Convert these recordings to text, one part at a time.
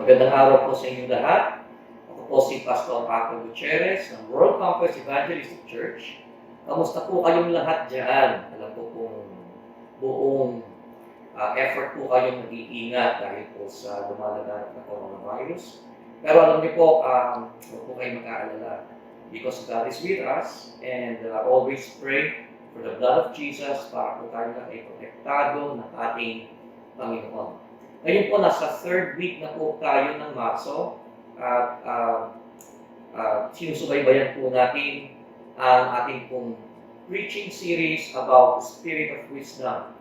Magandang araw po sa inyong lahat. Ako po si Pastor Paco Gutierrez ng World Conquest Evangelistic Church. Kamusta po kayong lahat dyan? Alam ko kung buong effort po kayong nag-iingat dahil po sa lumalaganap na coronavirus. Pero alam niyo po, huwag po kayong mag-aalala because God is with us and always pray for the blood of Jesus para po tayo na ay protektado ng ating Panginoon. Ngayon po, nasa third week na po tayo ng Marso at sinusubaybayan po natin ang ating pong preaching series about the Spirit of Wisdom.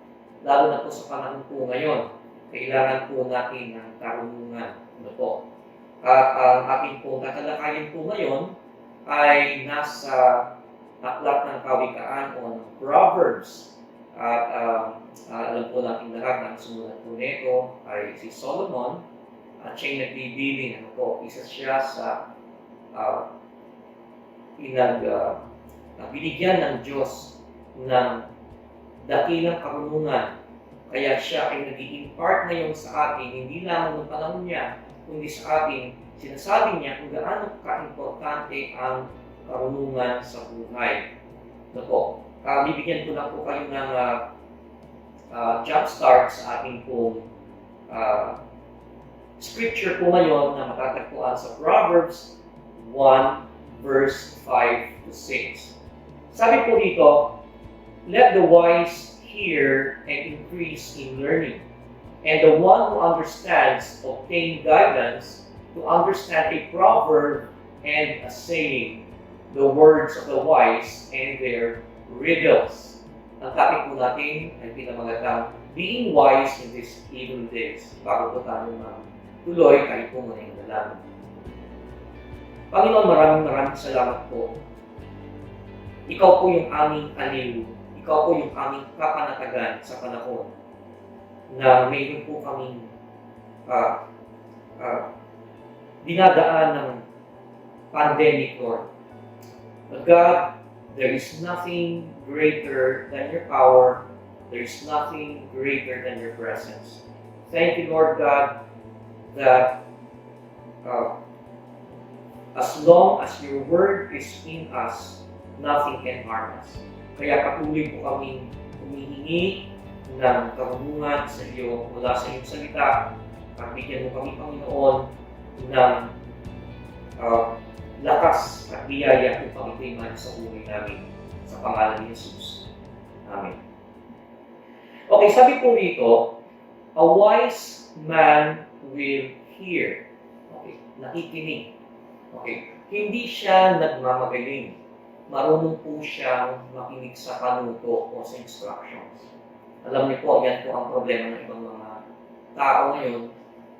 Lalo na po sa panahon po ngayon, kailangan po natin ng karunungan. Ano po? At ang ating pong tatalakayin po ngayon ay nasa aklat ng kawikaan o ng Proverbs. At alam po natin lahat na ang sumulat po nito ay si Solomon at siya'y nagbibiling. Ano po, isa siya sa binigyan ng Diyos ng dakilang karunungan. Kaya siya ay nag-i-impart ngayon sa atin, hindi lamang ng panahon niya, kundi sa atin, sinasabi niya kung gaano ka-importante ang karunungan sa buhay. Ano po? Bibigyan ko lang po kayo ng jump start sa ating pong scripture po ngayon na matatagpuan sa Proverbs 1 verse 5 to 6. Sabi po dito, let the wise hear and increase in learning, and the one who understands obtain guidance to understand a proverb and a saying, the words of the wise and their riddles. Ang topic po natin ay pinamagandang being wise in these evil days. Bago po tayo tuloy, tayo po muna yung dalangin. Panginoon, maraming salamat po. Ikaw po yung aming aliw. Ikaw po yung aming kapanatagan sa panahon na mayroon po kaming dinadaan ng pandemic, Lord. But God, there is nothing greater than your power. There is nothing greater than your presence. Thank you, Lord God, that as long as your word is in us, nothing can harm us. Kaya patuloy po kaming humihingi ng karunungan sa iyo mula sa iyong salita. Bigyan mo kami, Panginoon, ng lakas at biyaya upang ito'y sa buhay namin. Sa pangalan ni Jesus. Amen. Okay, sabi po dito, a wise man will hear. Okay, nakikinig. Okay, hindi siya nagmamagaling. Marunong po siyang makinig sa panuto o sa instructions. Alam niyo po, yan po ang problema ng ibang mga tao ngayon.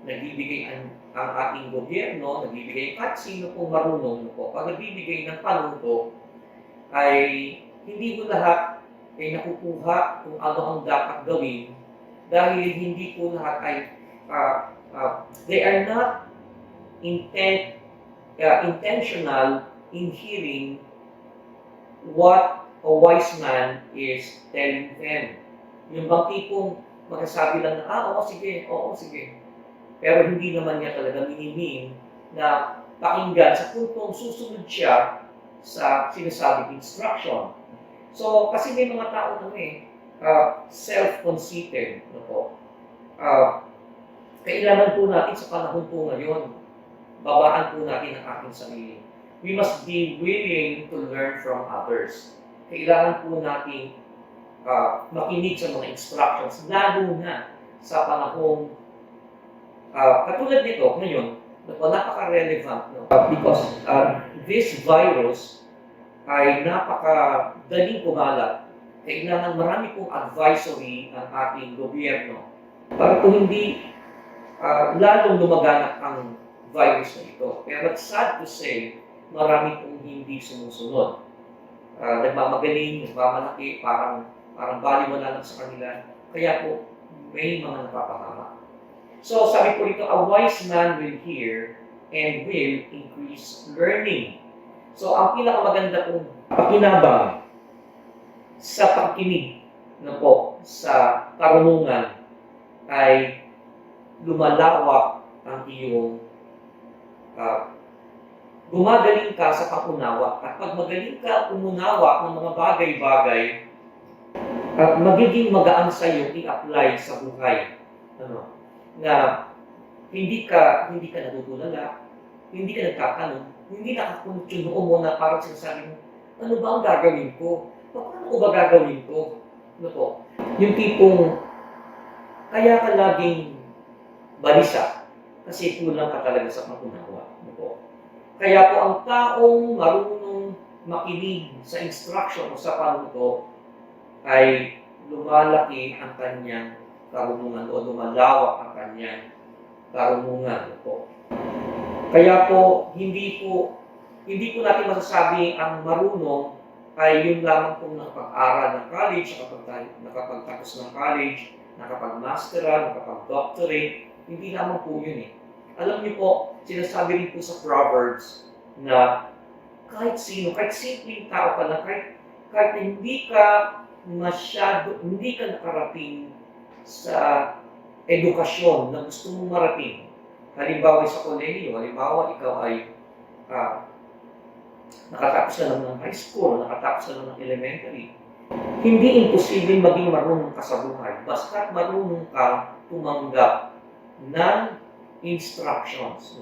Nagbibigay ang ating gobyerno, nagbibigay kahit sino pong marunong po. Pag nagbibigay ng panuto, ay hindi po lahat ay nakukuha kung ano ang dapat gawin dahil hindi po lahat ay they are not intentional in hearing what a wise man is telling them. Yung bang tipong magsasabi lang na, oo sige. Pero hindi naman niya talaga minimin na pakinggan sa puntong susunod siya sa sinasabing instruction. So, kasi may mga tao self-conceited. Kailangan po natin sa panahon po ngayon, babaan po natin ang ating sarili. We must be willing to learn from others. Kailangan po natin makinig sa mga instructions, lalo na sa panahong katulad nito ngayon, napaka-relevant because this virus ay napakadaling kumalat. Kailangan marami pong advisory ang ating gobyerno para po hindi lalong lumaganap ang virus na ito. Pero sad to say, marami pong hindi sumusunod. Nagmamagaling, nagmamalaki, parang baliwala lang sa kanila. Kaya po, may mga napapahama. So, sabi po dito, a wise man will hear and will increase learning. So, ang pinakamaganda pong pakinabang sa pagkinig sa karunungan ay lumalawak ang iyong gumagaling ka sa pangunawa. At pag magaling ka umunawa ng mga bagay-bagay, magiging magaan sa iyo i-apply sa buhay. Na hindi ka natutulala, hindi ka nagtatanong, hindi nakakunot yung noo mo na parang sinasabi mo, ano ba ang gagawin ko? Paano ko ba gagawin ko? Yung tipong, kaya ka laging balisa kasi kulang ka talaga sa pangunawa. Kaya po ang taong marunong makinig sa instruction o sa panuto ay lumalaki ang kanyang karunungan o lumalawak ang kanyang karunungan po. Kaya po hindi po natin masasabi ang marunong ay yung lamang pong nakapag-aral ng college, nakapagtapos ng college, nakapag-masteral, nakapag-doctorate. Hindi lamang po yun eh. Alam niyo po, sinasabi rin po sa Proverbs na kahit sino, kahit simpleng tao ka lang, kahit hindi ka nakarating sa edukasyon na gusto mong marating. Halimbawa sa kolehiyo, halimbawa ikaw ay nakatapos ka lang ng high school, nakatapos ka lang ng elementary. Hindi imposibleng maging marunong ka sa buhay, basta marunong kang tumanggap ng instructions.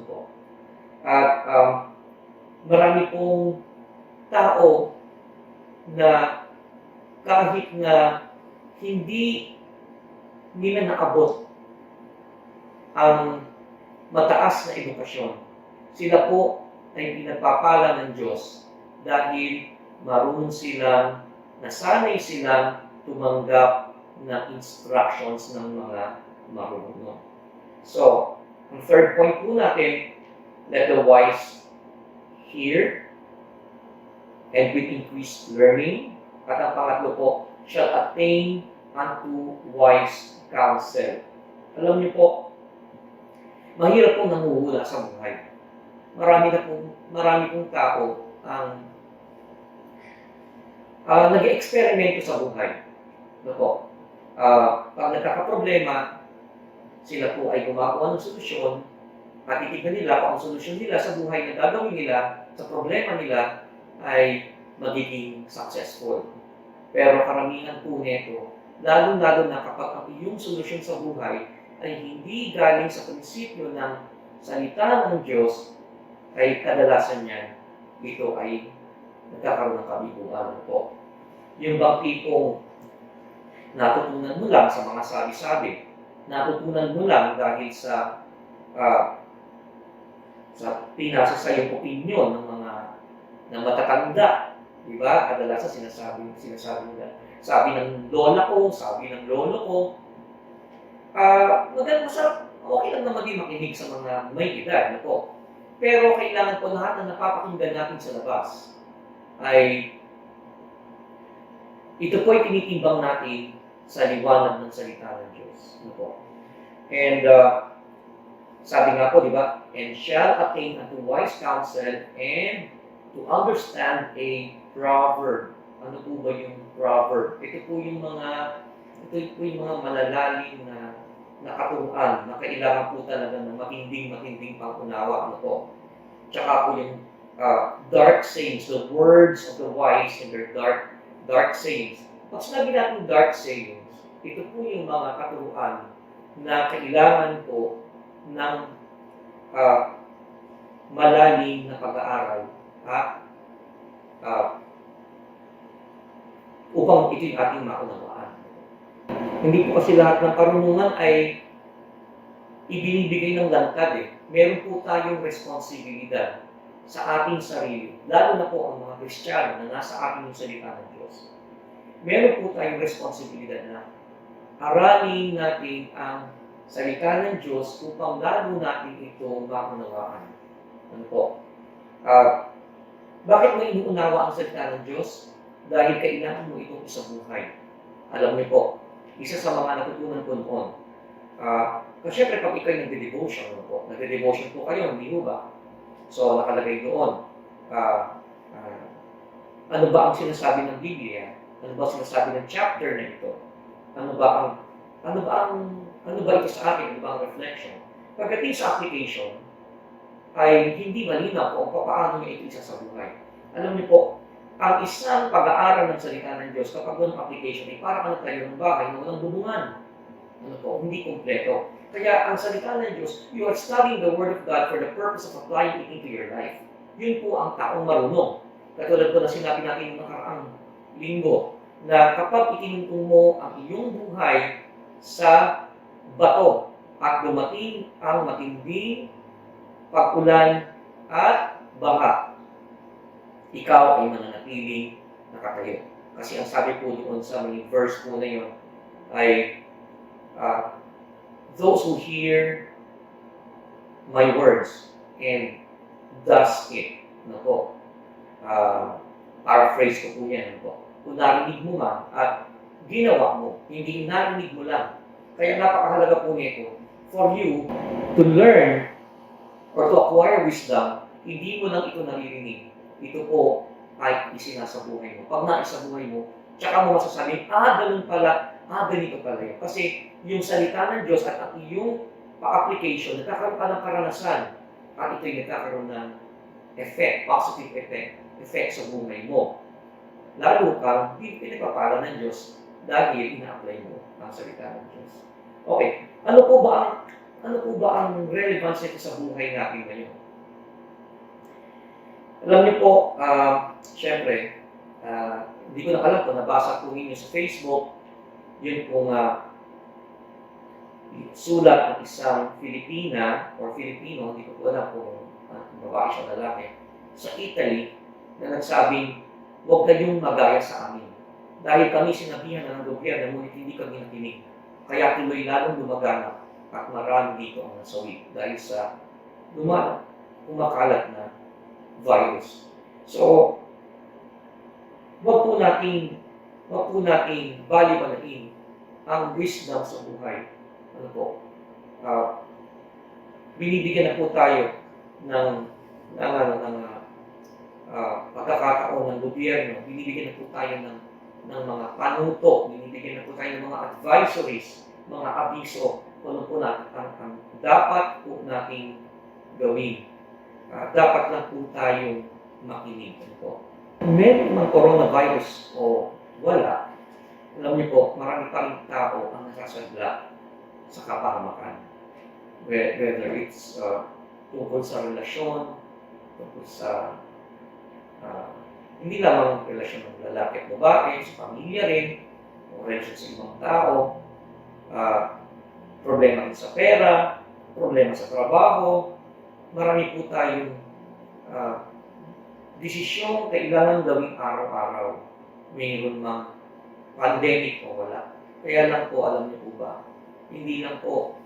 At marami pong tao na kahit na hindi nila naabot ang mataas na edukasyon, sila po ay pinagpapala ng Diyos dahil marunong silang, nasanay silang tumanggap ng instructions ng mga marunong. So, ang third point po natin, let the wise hear and with increased learning. At ang pangatlo po, shall attain unto wise counsel. Alam niyo po, mahirap po nanguhula sa buhay. Marami pong tao ang nag-eksperimento sa buhay. Pag nagkakaproblema, sila po ay gumagawa ng solusyon at titignan nila kung ang solusyon nila sa buhay na gagawin nila, sa problema nila, ay magiging successful. Pero karamihan po nito, lalo-lalo na kapag ang iyong solusyon sa buhay ay hindi galing sa prinsipyo ng salita ng Diyos, ay kadalasan niyan, ito ay nagkakaroon ng kabiguan po. Yung bang tipong natutunan mo lang sa mga sabi-sabi, natutunan mo lang dahil sa pinasa sa iyong opinion ng mga matatanda. Diba? Kadalasan sinasabi nila. Sabi ng lola ko, sabi ng lolo ko. Masarap, okay lang naman din makinig sa mga may edad. Pero kailangan po lahat na napapakinggan natin sa labas ay ito po ay tinitimbang natin sa liwanag ng salita ng Diyos. And sabi nga po, di ba? And shall attain unto wise counsel and to understand a proverb. Ano po ba yung proverb? Ito po yung mga malalalim na katuruan na kailangan po talaga ng matinding pangunawa. Tsaka po yung dark sayings, the words of the wise and their dark sayings. Pag sinabi natin dark sayings, ito po yung mga katuruan na kailangan po ng malalim na pag-aaral upang ito yung ating maunawaan. Hindi po kasi lahat ng karunungan ay ibinibigay ng lantad. Meron po tayong responsibilidad sa ating sarili, lalo na po ang mga Kristiyano na nasa ating yung salita ng Diyos. Meron po tayong responsibilidad na aralin natin ang salita ng Diyos upang lalo natin ito maunawaan. Bakit mo inuunawa ang salita ng Diyos? Dahil kailangan mo itong isabuhay. Alam niyo po, isa sa mga natutunan ko noon, kasi syempre pag ikaw nagde-devotion po kayo, hindi mo ba? So, nakalagay doon, ano ba ang sinasabi ng Biblia? Ano ba ang sinasabi ng chapter na ito? Ano ba ito sa akin? Ano ba ang reflection? Pagdating sa application, ay hindi malinaw kung paano niya ito isa sa buhay. Alam niyo po, ang isang pag-aaral ng salita ng Diyos kapag walang application ay para ka nagtayo ng bahay na walang bubungan. Ano po, hindi kumpleto. Kaya ang salita ng Diyos, you are studying the Word of God for the purpose of applying it into your life. Yun po ang taong marunong. Katulad po na sinabi natin noong nakaraang linggo, na kapag itinutong mo ang iyong buhay sa bato at dumating ang matinding pag-ulan at baha, ikaw ay mananatiling nakatayo. Kasi ang sabi po doon sa mga verse po na yun ay those who hear my words and does it. Ano po? Paraphrase ko po yan. Ano po? Kung narinig mo man at ginawa mo, hindi narinig mo lang. Kaya napakahalaga po nito for you to learn or to acquire wisdom, hindi mo lang ito naririnig. Ito po ay isinasa buhay mo. Pag naisa buhay mo, tsaka mo masasabing, ganun pala, ganito pala yun. Kasi yung salita ng Diyos at ang iyong pa-application, nagkakaroon ka ng karanasan at ito'y nagkakaroon ng effect, positive effect sa buhay mo. Lalo ka, pinagpapala ng Diyos dahil ina-apply mo ang salita ng Diyos. Okay, ano po ba ang relevance nito sa buhay natin ngayon? Alam niyo po, syempre, hindi ko na alam kung nabasa po ninyo sa Facebook, yun pong sulat ng isang Filipina or Filipino, hindi ko po alam kung babae siya o lalaki, sa Italy, na nagsabing, huwag kayong magaya sa amin. Dahil kami sinabihan ng gobyerno, ngunit hindi kami nakinig. Kaya tuloy lalong lumaganap at marami dito ang nasawi dahil sa kumakalat na virus. So, wag po nating bali-balain ang wisdom sa buhay. Ano po? Binibigyan na po tayo ng pagkakataon ng gobyerno. Binibigyan na po tayo ng mga panuto. Binibigyan na po tayo ng mga advisories, mga abiso. Ano po natin ang dapat po nating gawin. Dapat lang po tayong makinig. Ano po? Meron mang coronavirus o wala, alam niyo po, marami pa rin tao ang nasasadla sa kapahamakan. Whether it's tungkol sa relasyon, tungkol sa hindi lamang relasyon ng lalaki at babae, sa pamilya rin, o relasyon sa ibang tao, problema sa pera, problema sa trabaho, marami po tayong desisyong kailangan gawing araw-araw. Mayroon mang pandemic o wala. Kaya lang po, alam niyo po ba, hindi lang po,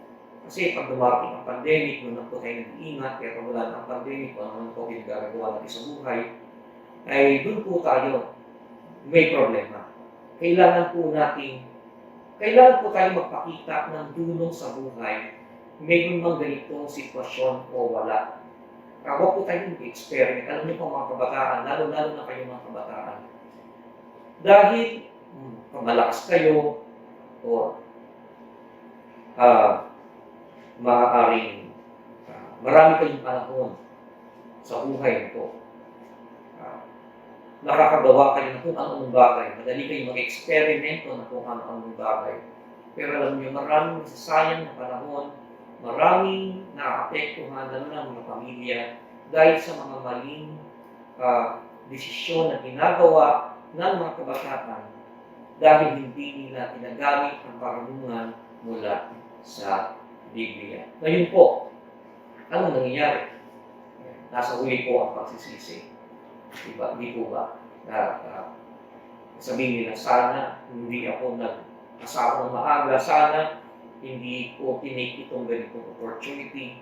kasi pag dumarating ang pandemic, doon lang po tayo nag-iingat, kaya pag wala ang pandemic, kung ano po ginagagawa natin sa buhay, ay doon po tayo may problema. Kailangan po tayo magpakita ng tulong sa buhay, mayroon mang ganitong sitwasyon o wala. Huwag po tayo mag-experiment. Alam niyo po mga kabataan, lalo-lalo na kayo mga kabataan. Dahil malakas kayo o maaaring marami kayong panahon sa buhay nito. Nakakagawa kayo ng kung anong bagay. Madali kayong mag-eksperimento ng kung anong bagay. Pero alam niyo, maraming nasasayang na panahon, maraming naapektuhan, lalo ng mga pamilya, dahil sa mga maling desisyon na ginagawa ng mga kabataan dahil hindi nila ginagamit ang karunungan mula sa Biblia. Ngayon po, ano nangyayari? Nasa huli po ang pagsisisi. Diba? Di po ba? Sabihin nila, sana hindi ako nag-asawa ng maaga, sana hindi ko tinake itong ganitong opportunity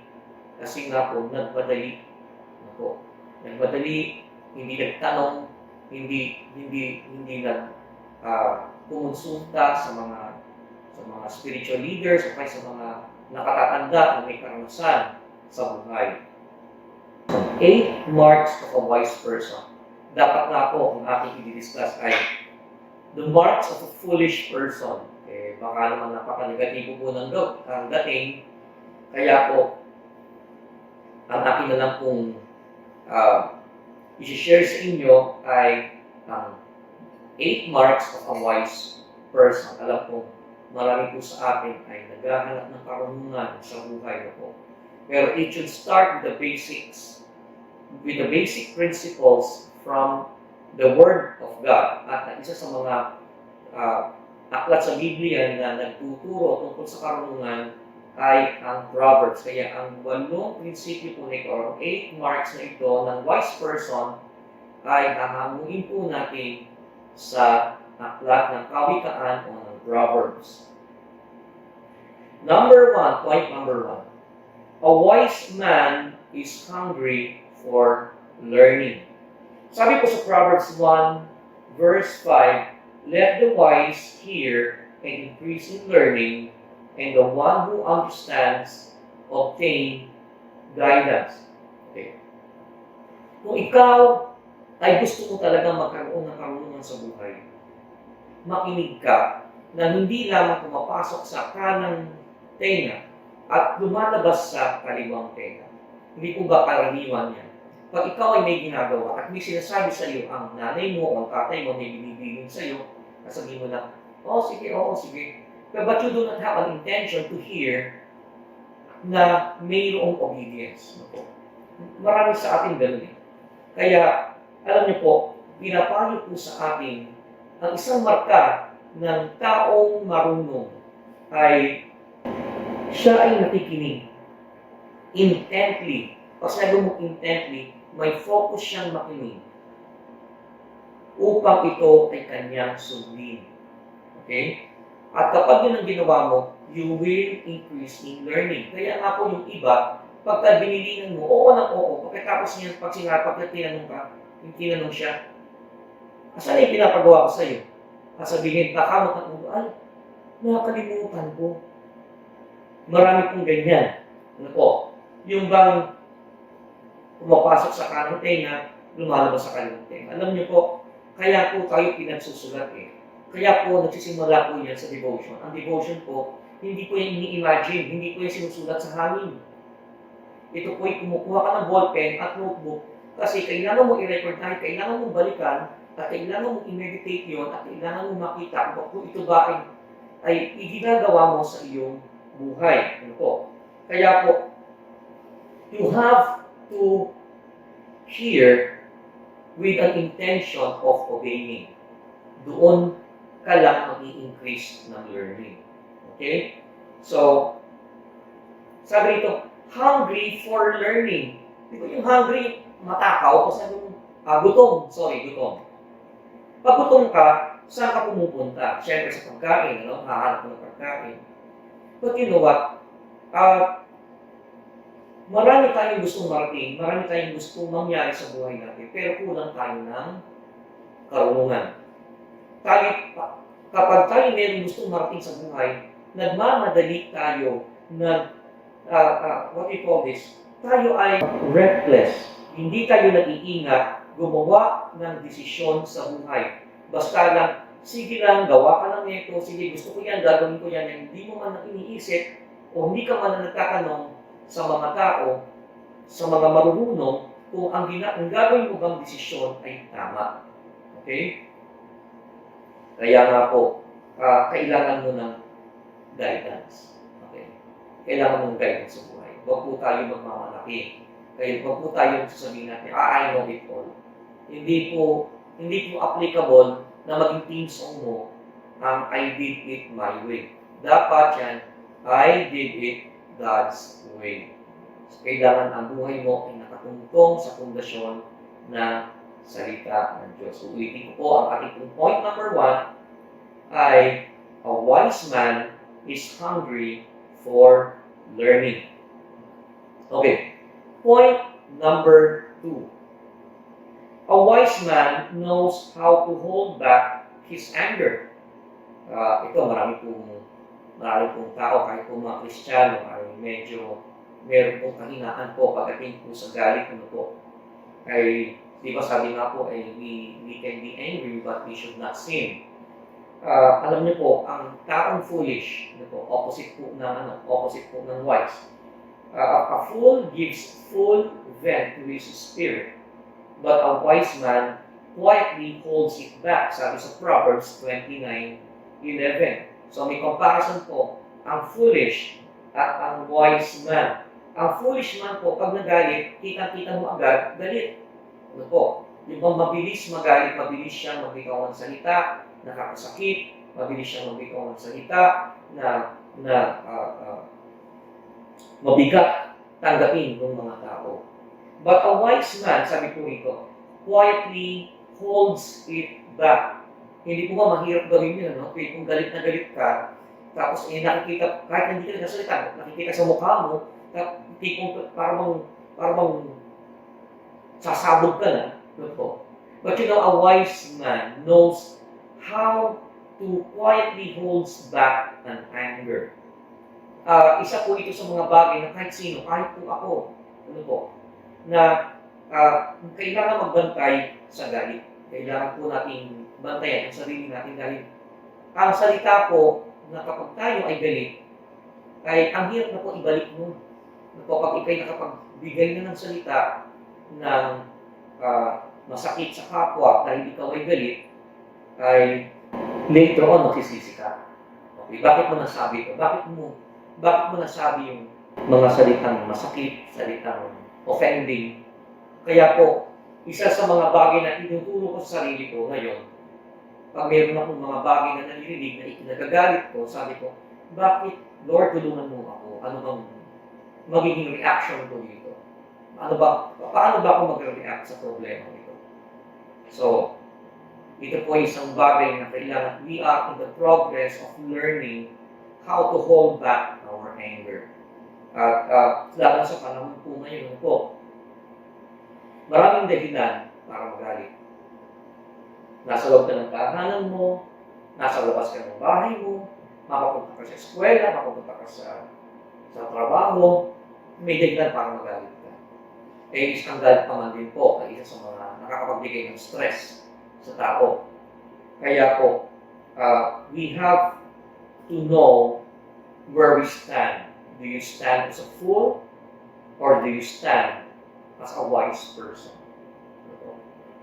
kasi nga po nagmadali. Nagmadali, hindi nagtanong, hindi kumonsulta sa mga spiritual leaders o sa mga nakatatanda na may karanasan sa buhay. 8 marks of a wise person. Dapat nga po kung aking i-discuss ay the marks of a foolish person. Baka naman napaka-negatibo po ng dating. Kaya po, ang akin na lang pong i-share sa inyo ay ang 8 marks of a wise person. Alam ko, marami po sa atin ay naghahanap ng karunungan sa buhay na po. Pero it should start with the basics, with the basic principles from the Word of God. At isa sa mga aklat sa Biblia na nagtuturo tungkol sa karunungan ay ang Proverbs. Kaya ang 8 prinsipyo po nito, or 8 marks na ito ng wise person ay hahanguin po natin sa aklat ng Kawikaan o ng Proverbs. Point number 1. A wise man is hungry for learning. Sabi po sa Proverbs 1, verse 5, let the wise hear and increase in learning, and the one who understands obtain guidance. Okay. Kung ikaw ay gusto mo talagang magkaroon ng karunungan sa buhay, makinig ka na hindi lamang pumapasok sa kanang tenga at lumalabas sa kaliwang tenga. Hindi po ba karaniwan yan? Pag ikaw ay may ginagawa at may sinasabi sa iyo ang nanay mo o ang tatay mo, may binibilin sa iyo, sabihin mo na, oo sige. But you do not have an intention to hear na mayroong obedience. Marami sa atin ganun eh. Kaya, alam niyo po, pinapayo po sa atin ang isang marka ng taong marunong ay siya ay nakikinig intently. Pag sinabi mo intently, may focus siyang makinig upang ito ay kanyang sundin. Okay? At kapag yun ang ginawa mo, you will increase in learning. Kaya nga po yung iba, pagka binilinan mo, oo ng oo, pagkatapos niya, pag tinanong siya, asan yung pinapagawa ko sa'yo? Sabihin, kakamot ng ulo, ay, nakakalimutan ko. Marami pong ganyan. Ano po? Yung bang pumapasok sa kanang tenga, lumalabas sa kaliwang tenga. Alam niyo po, kaya po tayo pinagsusulat eh. Kaya po, nagsisimula po yan sa devotion. Ang devotion po, hindi po yan ini-imagine, hindi po yan sinusulat sa hangin. Ito po ay kumukuha ka ng ballpen at notebook kasi kailangan mo i-record tayo, kailangan mo balikan, at kailangan mo i-meditate yun, at kailangan mo makita kung ito ba ay iginagawa mo sa iyong buhay. Ano po? Kaya po, you have to hear with an intention of obeying. Doon ka lang mag-i-increase ng learning. Okay? So, sabi ito, hungry for learning. Di ba yung hungry, matakaw, o sabi mo, gutom. Pag gutom ka, saan ka pumupunta? Siyempre sa pagkain, ano? Hahanap ng pagkain. But you know what? Marami tayong gustong marating, marami tayong gustong mangyari sa buhay natin, pero kulang tayo ng karunungan. Kapag tayo meron gustong marating sa buhay, nagmamadali tayo, what do you call this? Tayo ay reckless. Hindi tayo nag-iingat gumawa ng desisyon sa buhay. Basta lang, sige lang, gawa ka lang nito, sige, gusto ko yan, gagawin ko yan, hindi mo man iniisip o hindi ka man nagtatanong sa mga tao, sa mga marunong, kung ang gagawin mo bang desisyon ay tama. Okay? Kaya nga po, kailangan mo ng guidance. Okay? Kailangan mo ng guidance sa buhay. Huwag po tayo magmamalaki. Kaya huwag po tayo sasabihin natin, I know it all. Hindi po applicable na maging team song mo ang I did it my way. Dapat yan, I did it God's way. So, kailangan ang buhay mo ay nakatungtong sa pundasyon ng salita ng Diyos. So, ulitin ko po ang ating point number 1 ay a wise man is hungry for learning. Okay. Point number 2. A wise man knows how to hold back his anger. Ito, marami pong tao, kahit po mga Kristiyano, ay medyo meron pong kahinaan po pagdating po sa galit. Ano po? Ay, di ba sabi nga po, we can be angry but we should not sin. Alam niyo po, ang taong foolish, opposite po ng wise, A fool gives full vent to his spirit, but a wise man quietly holds it back. Sabi sa Proverbs 29:11. So may comparison po, ang foolish at ang wise man. Ang foolish man po, pag nagalit, kita-kita mo agad, galit. Ano po? Yung bang mabilis magalit, mabilis siyang magbitaw ng salita, nakakasakit, mabilis siyang magbitaw ng salita, na mabigat tanggapin ng mga tao. But a wise man, sabi po rito, quietly holds it back. Hindi po ba mahirap gawin yun, no? Kung galit na galit ka, tapos nakikita, kahit hindi ka nagsasalita, nakikita sa mukha mo, tipong parang sasabog ka na, no po. But you know, a wise man knows how to quietly holds back an anger. Isa po ito sa mga bagay na kahit sino, kahit po ako, ano po, na kailangan magbantay sa galit. Kailangan po natin bantayan ang sarili natin dahil ang salita po na kapag tayo ay galit, ay ang hirap na po ibalik mo. Na po, pag ikay nakapagbigay na ng salita ng masakit sa kapwa dahil ikaw ay galit, ay later on magsisisi ka. Okay, bakit mo nasabi ito? Bakit mo nasabi yung mga salitang masakit, salitang offending? Kaya po, isa sa mga bagay na tinuturo ko sa sarili ko ngayon, pag meron akong mga bagay na naririnig na ikinagagalit ko, sabi ko, bakit, Lord, tulungan mo ako? Ano bang magiging reaction ko dito? Paano ba ako mag-react sa problema ito? So, ito po isang bagay na kailangan we are in the progress of learning how to hold back our anger. At lalo sa panahon po ngayon po, maraming dahilan para magalit. Nasa loob ka ng tahanan mo, nasa labas ka ng bahay mo, mapapunta ka sa eskwela, mapapunta ka sa trabaho, may dahilan para magalit ka. Isang galit naman din po ay isa sa mga nakakapagbigay ng stress sa tao. Kaya po, we have to know where we stand. Do you stand as a fool or do you stand as a wise person?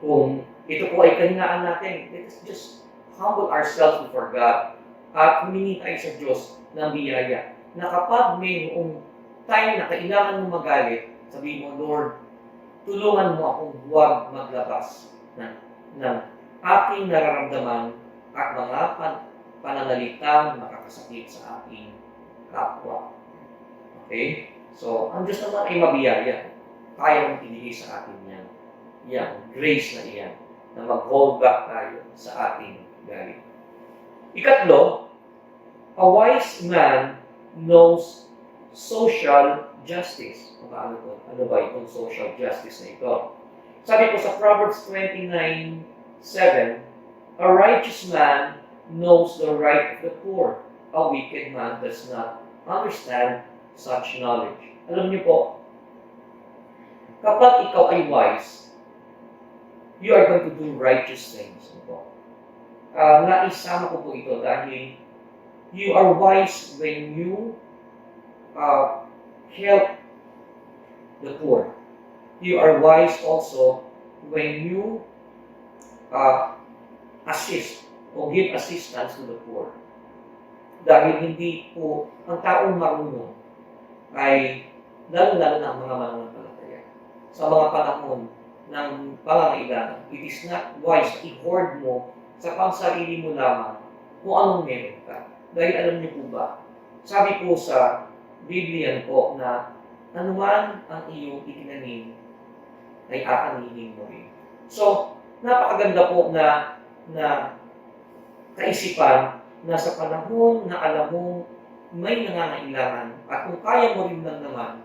Kung ito po ay kahinaan natin, let's just humble ourselves before God at humingi tayo sa Diyos ng biyaya na kapag mayroong time na kailangan mo magalit, sabihin mo, Lord, tulungan mo akong huwag maglabas ng aking nararamdaman at mga pananalitang makakasakit sa aking kapwa. Okay? So, ang Diyos naman ay mabiyaya. Kaya mong ibigay sa atin yan. Yan, grace na iyan, na mag-hold back tayo sa ating galit. Ikatlo, a wise man knows social justice. Ano ba itong social justice na ito? Sabi ko sa Proverbs 29:7, a righteous man knows the right of the poor. A wicked man does not understand such knowledge. Alam niyo po, kapag ikaw ay wise, you are going to do righteous things. Naisama ko po ito dahil you are wise when you help the poor. You are wise also when you assist o give assistance to the poor. Dahil hindi po ang taong marunong ay lalo-lalo na ang mga mananampalataya. Sa mga panahon ng pangangailangan, it is not wise na i-hoard mo sa pangsarili mo lamang kung anong meron ka. Dahil alam niyo po ba, sabi po sa Biblia po na anuman ang iyong itinanim ay aanihin mo rin. So, napakaganda po na kaisipan na sa panahon na alam mo may nangangailangan at kung kaya mo rin lang naman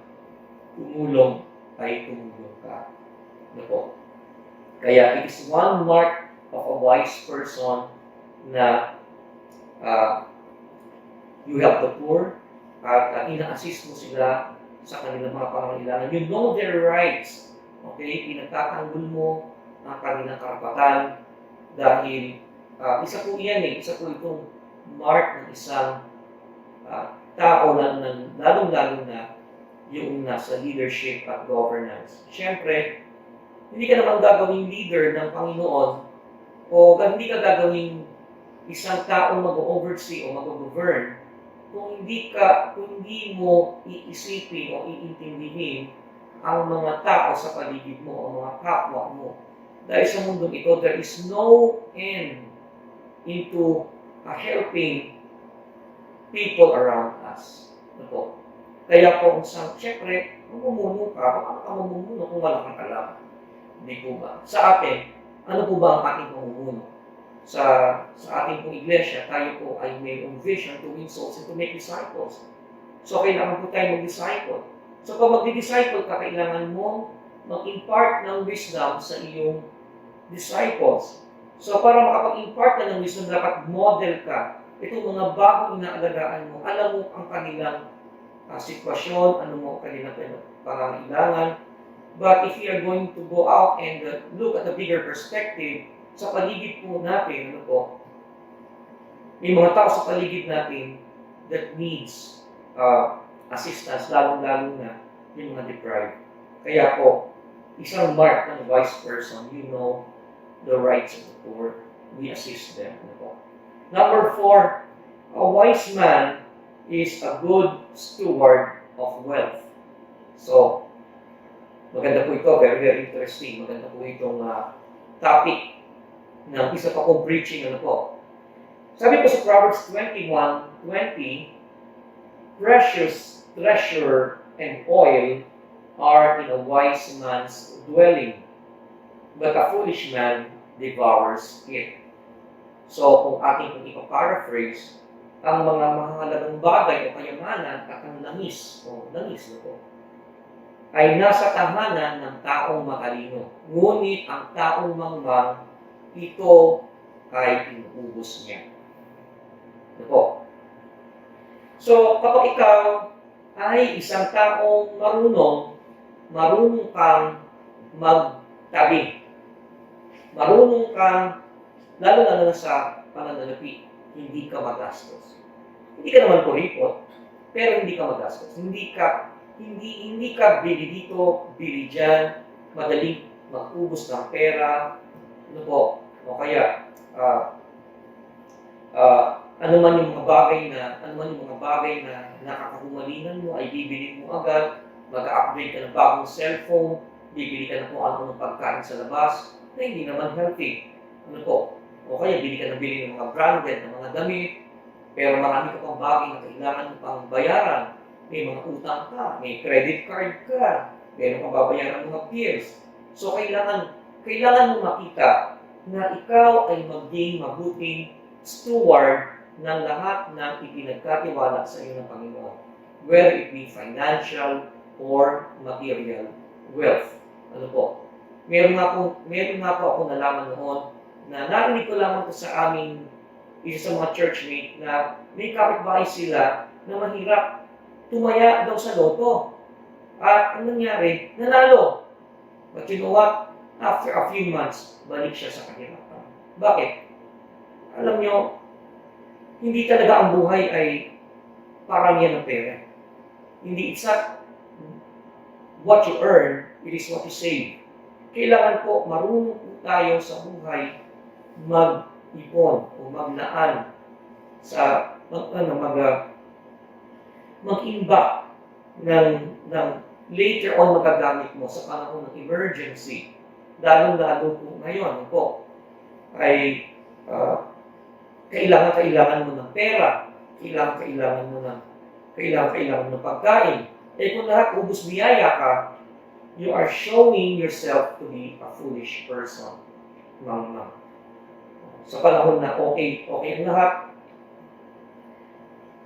tumulong ay tumulong ka. Ano po? Kaya it is one mark of a wise person na you help the poor at ina-assist mo sila sa kanilang mga pangangailangan. You know their rights. Okay? Pinagtatanggol mo ang kanilang karapatan dahil isa po yan isa po itong mark ng isang tao lalong-lalo na yung nasa leadership at governance. Siyempre, hindi ka naman gagawing leader ng Panginoon o hindi ka gagawing isang taong mag-oversee o mag-govern kung hindi mo iisipin o iintindihin ang mga tao sa paligid mo o mga kapwa mo. Dahil sa mundong ito, there is no end into helping people around us. Ito. Kaya po, siyempre, mamumuno ka. Baka ka mamumuno kung wala kang alam. Hindi po ba? Sa atin, ano po ba ang ating pamumuno? Sa ating pong iglesia, tayo po ay may vision to win souls and to make disciples. So, kailangan po tayo mag-disciple. So, pag mag-disciple ka, kailangan mo mag-impart ng wisdom sa iyong disciples. So, para makapag-impart ka ng wisdom, dapat model ka. Itong mga bagong inaalagaan mo, alam mo ang kanilang sitwasyon, ano mo ang kanilang pangangailangan. But if you are going to go out and look at the bigger perspective, sa paligid po natin, may mga tao sa paligid natin that needs assistance, lalong-lalo na yung mga deprived. Kaya po, isang mark ng wise person, you know the rights of the poor. We assist them. Number 4, a wise man is a good steward of wealth. So, maganda po ito, very, very interesting. Maganda po itong topic ng isa pa kong preaching. Sabi po sa Proverbs 21:20, precious treasure and oil are in a wise man's dwelling, but a foolish man devours it. So, kung ating kung ipa-paraphrase, ang mga mahalagang bagay o kayamanan at ang langis ay nasa tahanan ng taong matalino. Ngunit ang taong mangmang, ito ay inuubos niya. So, kapag ikaw ay isang taong marunong kang magtabi, marunong kang, lalo na sa pananalapi, hindi ka magastos. Hindi ka naman kuripot, pero hindi ka magastos. Hindi ka bili dito, bili dyan, madaling mag-ubos ng pera, o kaya, ano man yung mga bagay na nakakahumalingan mo ay bibili mo agad, mag-upgrade ka ng bagong cellphone, bibili ka ng kung ano ng pagkain sa labas, na hindi naman healthy. O kaya bili ng mga branded na mga damit, pero marami ka pang bagay na kailangan mo pang bayaran. May mga utang ka, may credit card ka, meron kang babayaran mga bills. So kailangan mo makita na ikaw ay maging mabuting steward ng lahat ng ipinagkatiwala sa iyo ng Panginoon, whether it be financial or material wealth. Meron nga po ako nalaman noon na narinig ko lamang ko sa aming isa sa mga churchmate na may kapitbahay sila na mahirap, tumaya daw sa loto. At ang nangyari, nanalo. But you know what? After a few months, balik siya sa kahirapan. Bakit? Alam nyo, hindi talaga ang buhay ay paramihan ng pera. Hindi, it's not what you earn, it is what you save. Kailangan po marunong po tayo sa buhay mag-ipon o maglaan sa mag-imbak ng later on magagamit mo sa panahon ng emergency. Lalo po ngayon ay kailangan mo ng pera, kailangan mo ng pagkain. Kung lahat ubus biyaya ka, you are showing yourself to be a foolish person. Sa panahon na okay ang lahat,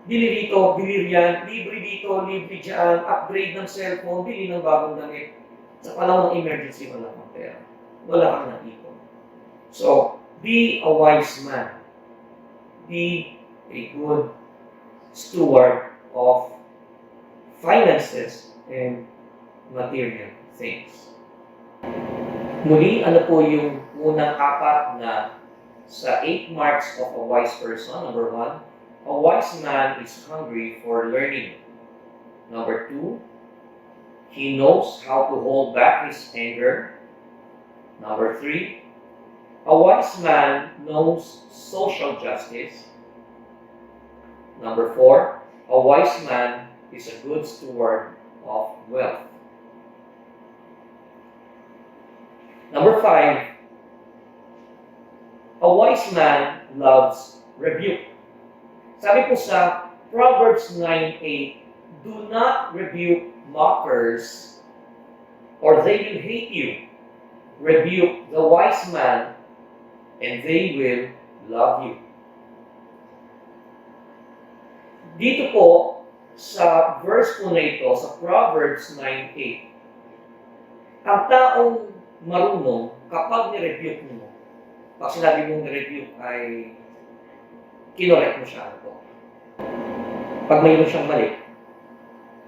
bili dito, bili riyan, libre dito, libre dyan, upgrade ng cellphone, bili ng bagong damit. Sa panahon ng emergency, wala kang pera. Wala kang naipon. So, be a wise man. Be a good steward of finances and material things. Muli, ano po yung unang apat na sa 8 marks of a wise person? Number 1, a wise man is hungry for learning. Number 2, He knows how to hold back his anger. Number 3, a wise man knows social justice. Number 4, a wise man is a good steward of wealth. Number 5, a wise man loves rebuke. Sabi po sa Proverbs 9:8, do not rebuke mockers, or they will hate you. Rebuke the wise man, and they will love you. Dito po, sa verse po na ito, sa Proverbs 9:8, ang taong marunong, kapag nirebuke mo, pag sinabi mong nirebuke ay kinorek mo siya. Ano? Pag mayroon siyang mali,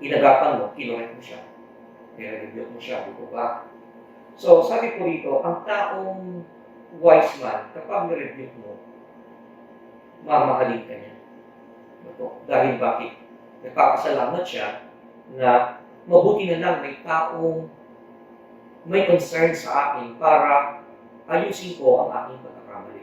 inagapan mo, kinorek mo siya. Nirebuke mo siya, di ba? So, sabi po dito, ang taong wise man, kapag nirebuke mo, mamahalin ka niya. Dahil bakit? Nagpapasalamat siya na mabuti na lang may taong may concern sa akin para ayusin ko ang aking pagkakamali.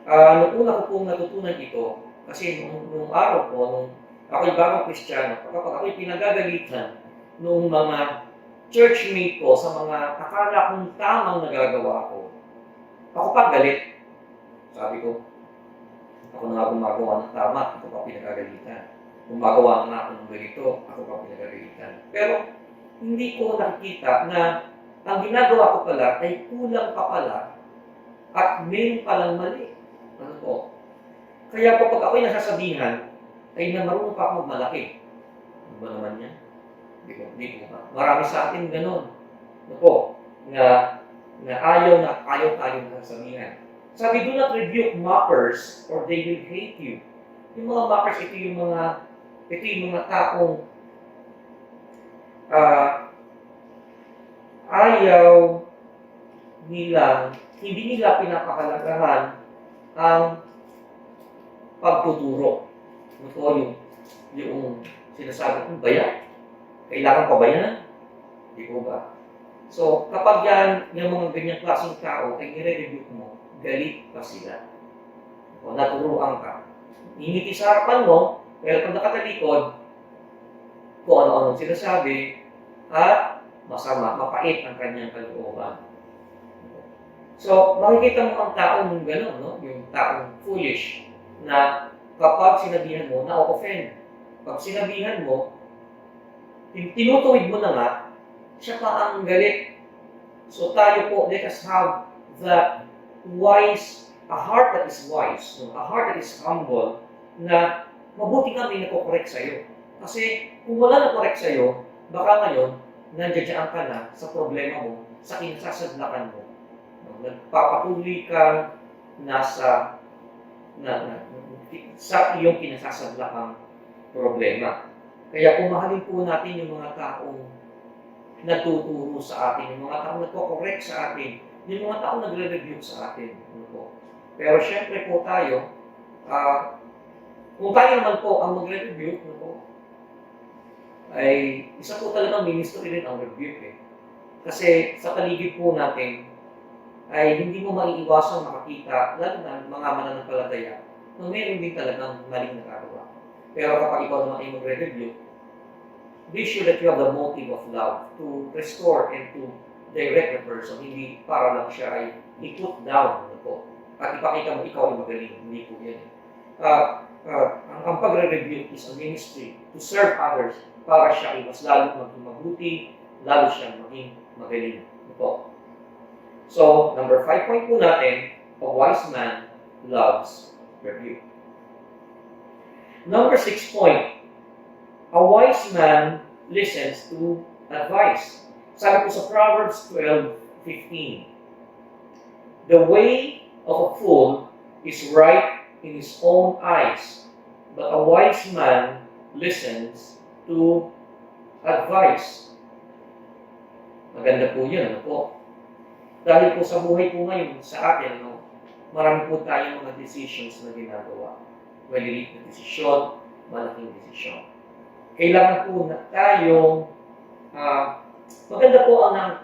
Nung una ko pong natutunan ito, kasi nung araw ko, nung ako'y bagong Kristiyano, kapag ako'y pinagagalitan nung mga churchmate ko sa mga akala kong tamang nagagawa ko, ako pa galit. Sabi ko, ako na nga gumagawa ng tama, ako pa pinagagalitan. Gumagawa na ako ng ganito, ako pa pinagagalitan. Pero hindi ko nakikita na ang ginagawa ko pala ay kulang pa pala at meron palang mali. Ano po? Kaya po pag ako'y nasasabihan, ay na marunong pa ako magmalaki. Ano ba naman yan? Hindi ko ba? Marami sa atin ganun. Ano po? Na ayaw tayo nasasabihan. Sabi, do not rebuke mockers or they will hate you. Yung mga mockers, ito yung mga taong ayaw nila, hindi nila pinapahalagahan ang pagtuturo. Ito yung sinasabi kong bayan. Kailangan pa ba yan? Hindi ko ba? So, kapag yung mga ganyang klaseng tao ay nire-rebuke mo, galit pa sila. O naturuan ka. Ingiti sa harapan mo, pero pag nakatalikod, kung ano-ano sinasabi, at masama, mapait ang kanyang kalooban. So, makikita mo ang taong gano'n, no? Yung taong foolish, na kapag sinabihan mo, na-offend. Pag sinabihan mo, tinutuwid mo na nga, siya pa ang galit. So tayo po, let us have that a heart that is wise, a heart that is humble, na mabuti nga may nakokorek sa'yo. Kasi kung wala nakorek sa'yo, baka ngayon, nandiyan ka na sa problema mo, sa kinasasadlakan mo. Nagpapatuloy ka sa iyong kinasasadlakang problema. Kaya kung mahalin po natin yung mga taong nagtuturo sa atin, yung mga taong nagko-correct sa atin, yung mga taong nagre-review sa atin. Pero syempre po tayo, kung tayo naman po ang magre-review, ay isa po talagang ministry rin ang review. Kasi sa paligid po natin, ay hindi mo maiiwasang makakita, lalo na mga mananampalataya, na meron din talagang maling nagagawa. Pero kapag ikaw naman ay magre-review, be sure that you have the motive of love to restore and to direct the person, hindi para lang siya ay i-put down at ipakita mo ikaw ay magaling. Hindi po yan. Ang pagre-review is a ministry to serve others para siya ay mas lalo maging mabuti, lalo siya maging magaling. So, number 5 point po natin, a wise man loves review. Number 6 point, a wise man listens to advice. Sabi po sa Proverbs 12:15, the way of a fool is right in his own eyes, but a wise man listens to advice. Maganda po yun, Dahil po sa buhay po ngayon, sa atin, marami po tayong mga decisions na ginagawa. Maliliit na desisyon, malaking desisyon. Kailangan po na tayong maganda po ang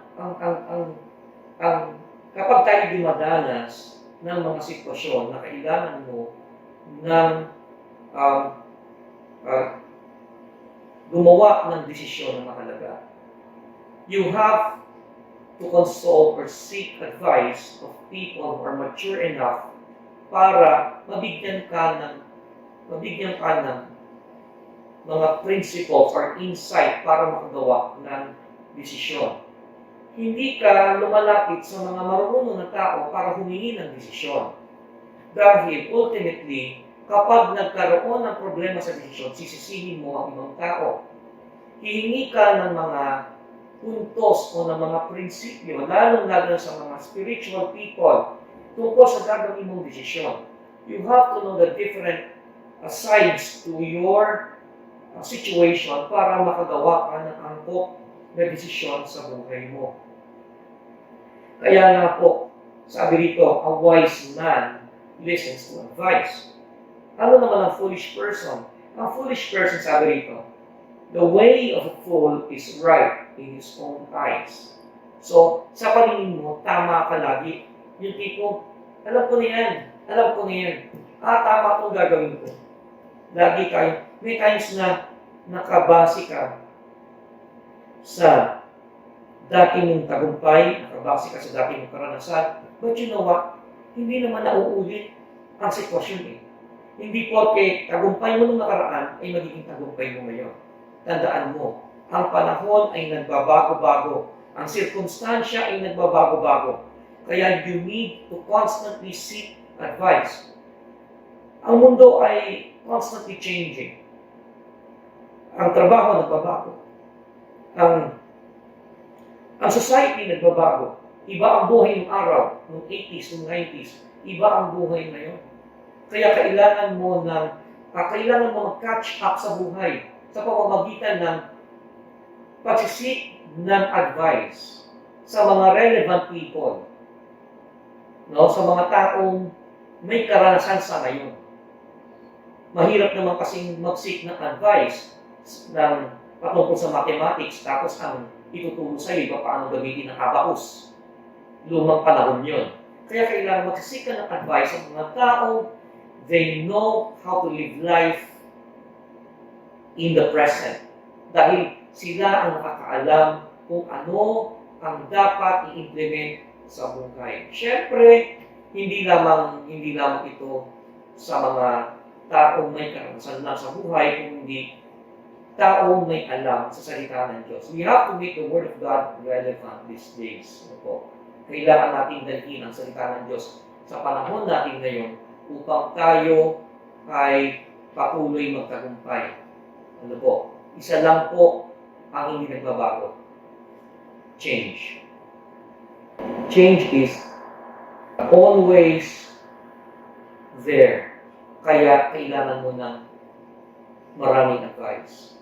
kapag tayo dumadanas ng mga sitwasyon na kailangan mo ng um, uh, gumawa ng desisyon na mahalaga. You have to consult or seek advice of people who are mature enough para mabigyan ka ng mga principles or insight para makagawa ng desisyon. Hindi ka lumalapit sa mga marunong na tao para humingi ng desisyon. Dahil ultimately, kapag nagkaroon ng problema sa desisyon, sisisihin mo ang ibang tao. Hihingi ka ng mga puntos o ng mga prinsipyo, lalong-lalo sa mga spiritual people, tungkol sa gagawin mong desisyon. You have to know the different sides to your situation para makagawa ka ng angkop na desisyon sa buhay mo. Kaya nga po, sabi rito, a wise man listens to advice. Ano naman ang foolish person? Ang foolish person, sabi rito, the way of a fool is right in his own eyes. So, sa paningin mo, tama ka lagi. Yung tipo, alam ko na yan. Tama itong gagawin ko. Lagi kayo. May times na nakabase ka sa dati mong tagumpay, nakabase ka sa dati mong karanasan. But you know what? Hindi naman nauulit ang sitwasyon eh. Hindi porke tagumpay mo nung nakaraan ay magiging tagumpay mo ngayon. Tandaan mo, ang panahon ay nagbabago-bago. Ang sirkunstansya ay nagbabago-bago. Kaya you need to constantly seek advice. Ang mundo ay constantly changing. Ang trabaho nagbabago. Ang society nagbabago. Iba ang buhay ng araw, noong 80s, noong 90s. Iba ang buhay ngayon. Kaya kailangan mo mag-catch up sa buhay sa pamamagitan ng pagsisik ng advice sa mga relevant people. No? Sa mga taong may karanasan sa ngayon. Mahirap naman kasing mag-seek ng advice ng patungkol sa mathematics tapos ang ituturo sa iyo paano gamitin ang abacus. Lumang panahon yun. Kaya kailangan magsisik ka ng advice sa mga taong they know how to live life in the present. Dahil sila ang nakakaalam kung ano ang dapat i-implement sa buhay. Siyempre, hindi lamang ito sa mga taong may karanasan na sa buhay, kung hindi taong may alam sa salita ng Diyos. We have to make the Word of God relevant these days. Kailangan natin dalhin ang salita ng Diyos sa panahon natin ngayon upang tayo ay patuloy magtagumpay. Isa lang po ang hindi nagbabago. Change. Change is always there. Kaya kailangan mo ng maraming advice.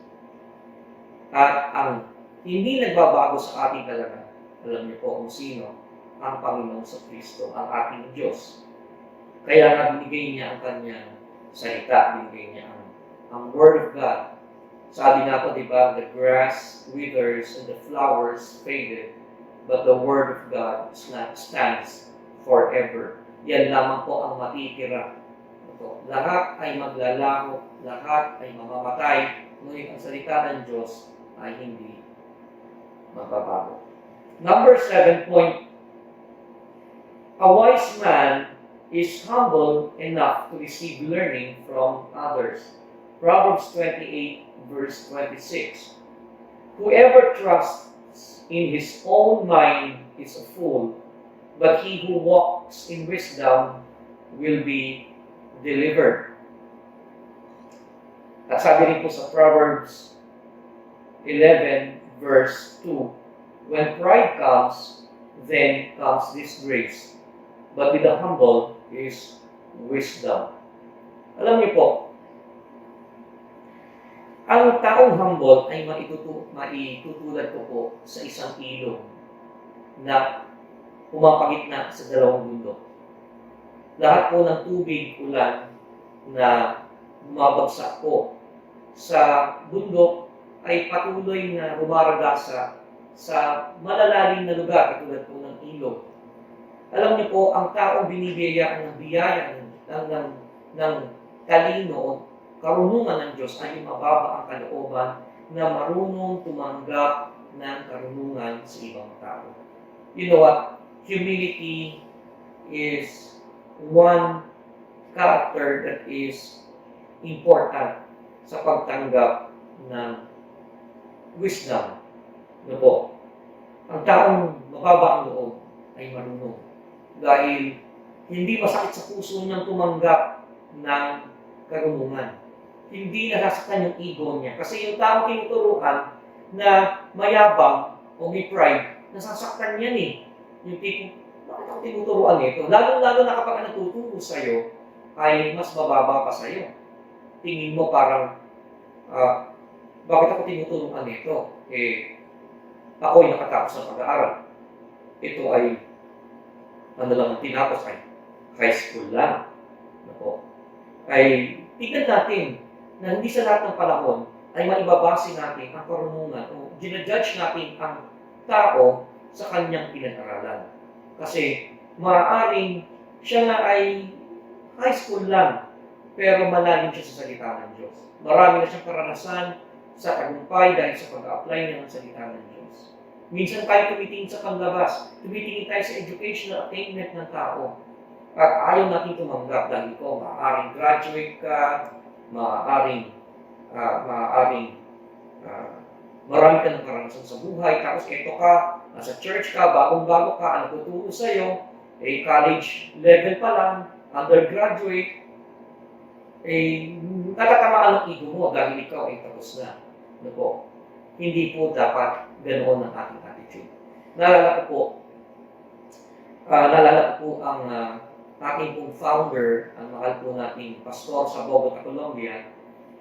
At ang hindi nagbabago sa ating talaga, alam niyo po kung sino, ang Panginoon sa Kristo, ang ating Diyos. Kaya nga binigay niya ang kanyang salita, binigay niya ang Word of God. Sabi nga po, di ba, the grass withers and the flowers faded, but the Word of God stands forever. Yan lamang po ang matitira. Lahat ay maglalaho, lahat ay mamamatay, ngunit ang salita ng Diyos ay hindi mababago. Number 7 point, a wise man is humble enough to receive learning from others. Proverbs 28 verse 26. Whoever trusts in his own mind is a fool, but he who walks in wisdom will be delivered. At sabi rin po sa Proverbs 11 verse 2, when pride comes, then comes disgrace, but with the humble is wisdom. Alam niyo po, ang taong humble ay maitutulad ko po sa isang ilog na pumapagitna sa dalawang bundok. Lahat po ng tubig ulan na bumabagsak po sa bundok ay patuloy na rumaragasa sa malalalim na lugar katulad po ng ilog. Alam niyo po, ang taong binibiyayaan ng biyaya ng talino o karunungan ng Diyos ay yung mababa ang kalooban na marunong tumanggap ng karunungan sa ibang tao. You know what? Humility is one character that is important sa pagtanggap ng wisdom. Ano po? Ang taong mababa ang loob ay marunong. Dahil hindi masakit sa puso niyang tumanggap ng karunungan. Hindi nasasaktan yung ego niya. Kasi yung taong tinuturuan na mayabang o may pride, nasasaktan yan eh. Yung tipong, bakit ako tinuturuan nito? Lalo-lalo na kapag natuturo sa'yo, ay mas mababa pa sa'yo. Tingin mo parang, bakit ako tinuturuan nito? Ako ay nakatapos ng pag-aaral. Ito ay, ano lang ang tinapos ay high school lang. Ako. Ay, tignan natin na hindi sa lahat ng panahon ay maibabase natin ang karunungan o ginajudge natin ang tao sa kanyang pinag-aralan. Kasi maaaring siya na ay high school lang, pero malalim siya sa salita ng Diyos. Marami na siyang karanasan sa tagumpay dahil sa pag-apply niya ng salita ng Diyos. Minsan tayo tumitingin sa panlabas, tumitingin tayo sa educational attainment ng tao. At ayaw natin tumanggap dahil ko, maaaring graduate ka, maaaring marami ka ng karanasan sa buhay, tapos eto ka, nasa church ka, bagong-bago ka, ang tuturo sa'yo, college level pa lang, undergraduate, natatamaan ng ego mo dahil ikaw ay tapos na. Ano po? Hindi po dapat ganoon ang ating attitude. Naalala ko po ang ating pong founder, ang mahal po nating pastor sa Bogota, Colombia,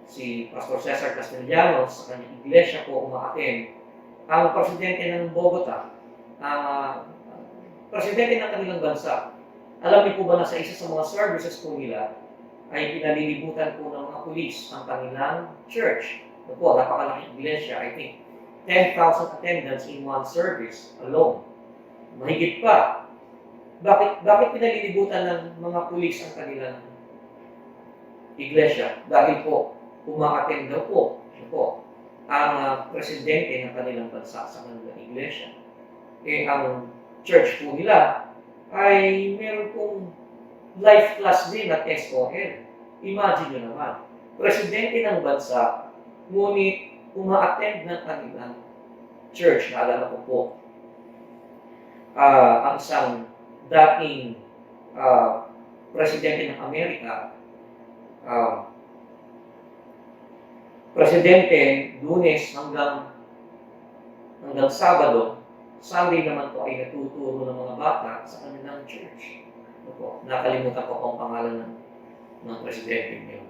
si Pastor Cesar Castellanos, sa kanyang iglesia po umaaten. Ang presidente ng Bogota, presidente ng kanilang bansa, alam niyo po ba na sa isa sa mga services po nila ay pinalilibutan po ng mga pulis ang kanilang church. Ito po, napakalaking iglesia, I think 10,000 attendants in one service alone. Mahigit pa. Bakit pinalilibutan ng mga pulis ang kanilang iglesia? Dahil po, umaattend daw po, ang presidente ng kanilang bansa sa kanilang iglesia. Ang church po nila ay meron pong life class din na SOL. Imagine nyo naman, presidente ng bansa, ngunit umaattend ng kanilang church. Naalala ko po, ang isang dating presidente ng Amerika, presidente, Lunes hanggang Sabado, Sunday naman po ay natuturo ng mga bata sa kanilang church. Nakalimutan ko ang pangalan ng presidente niyo.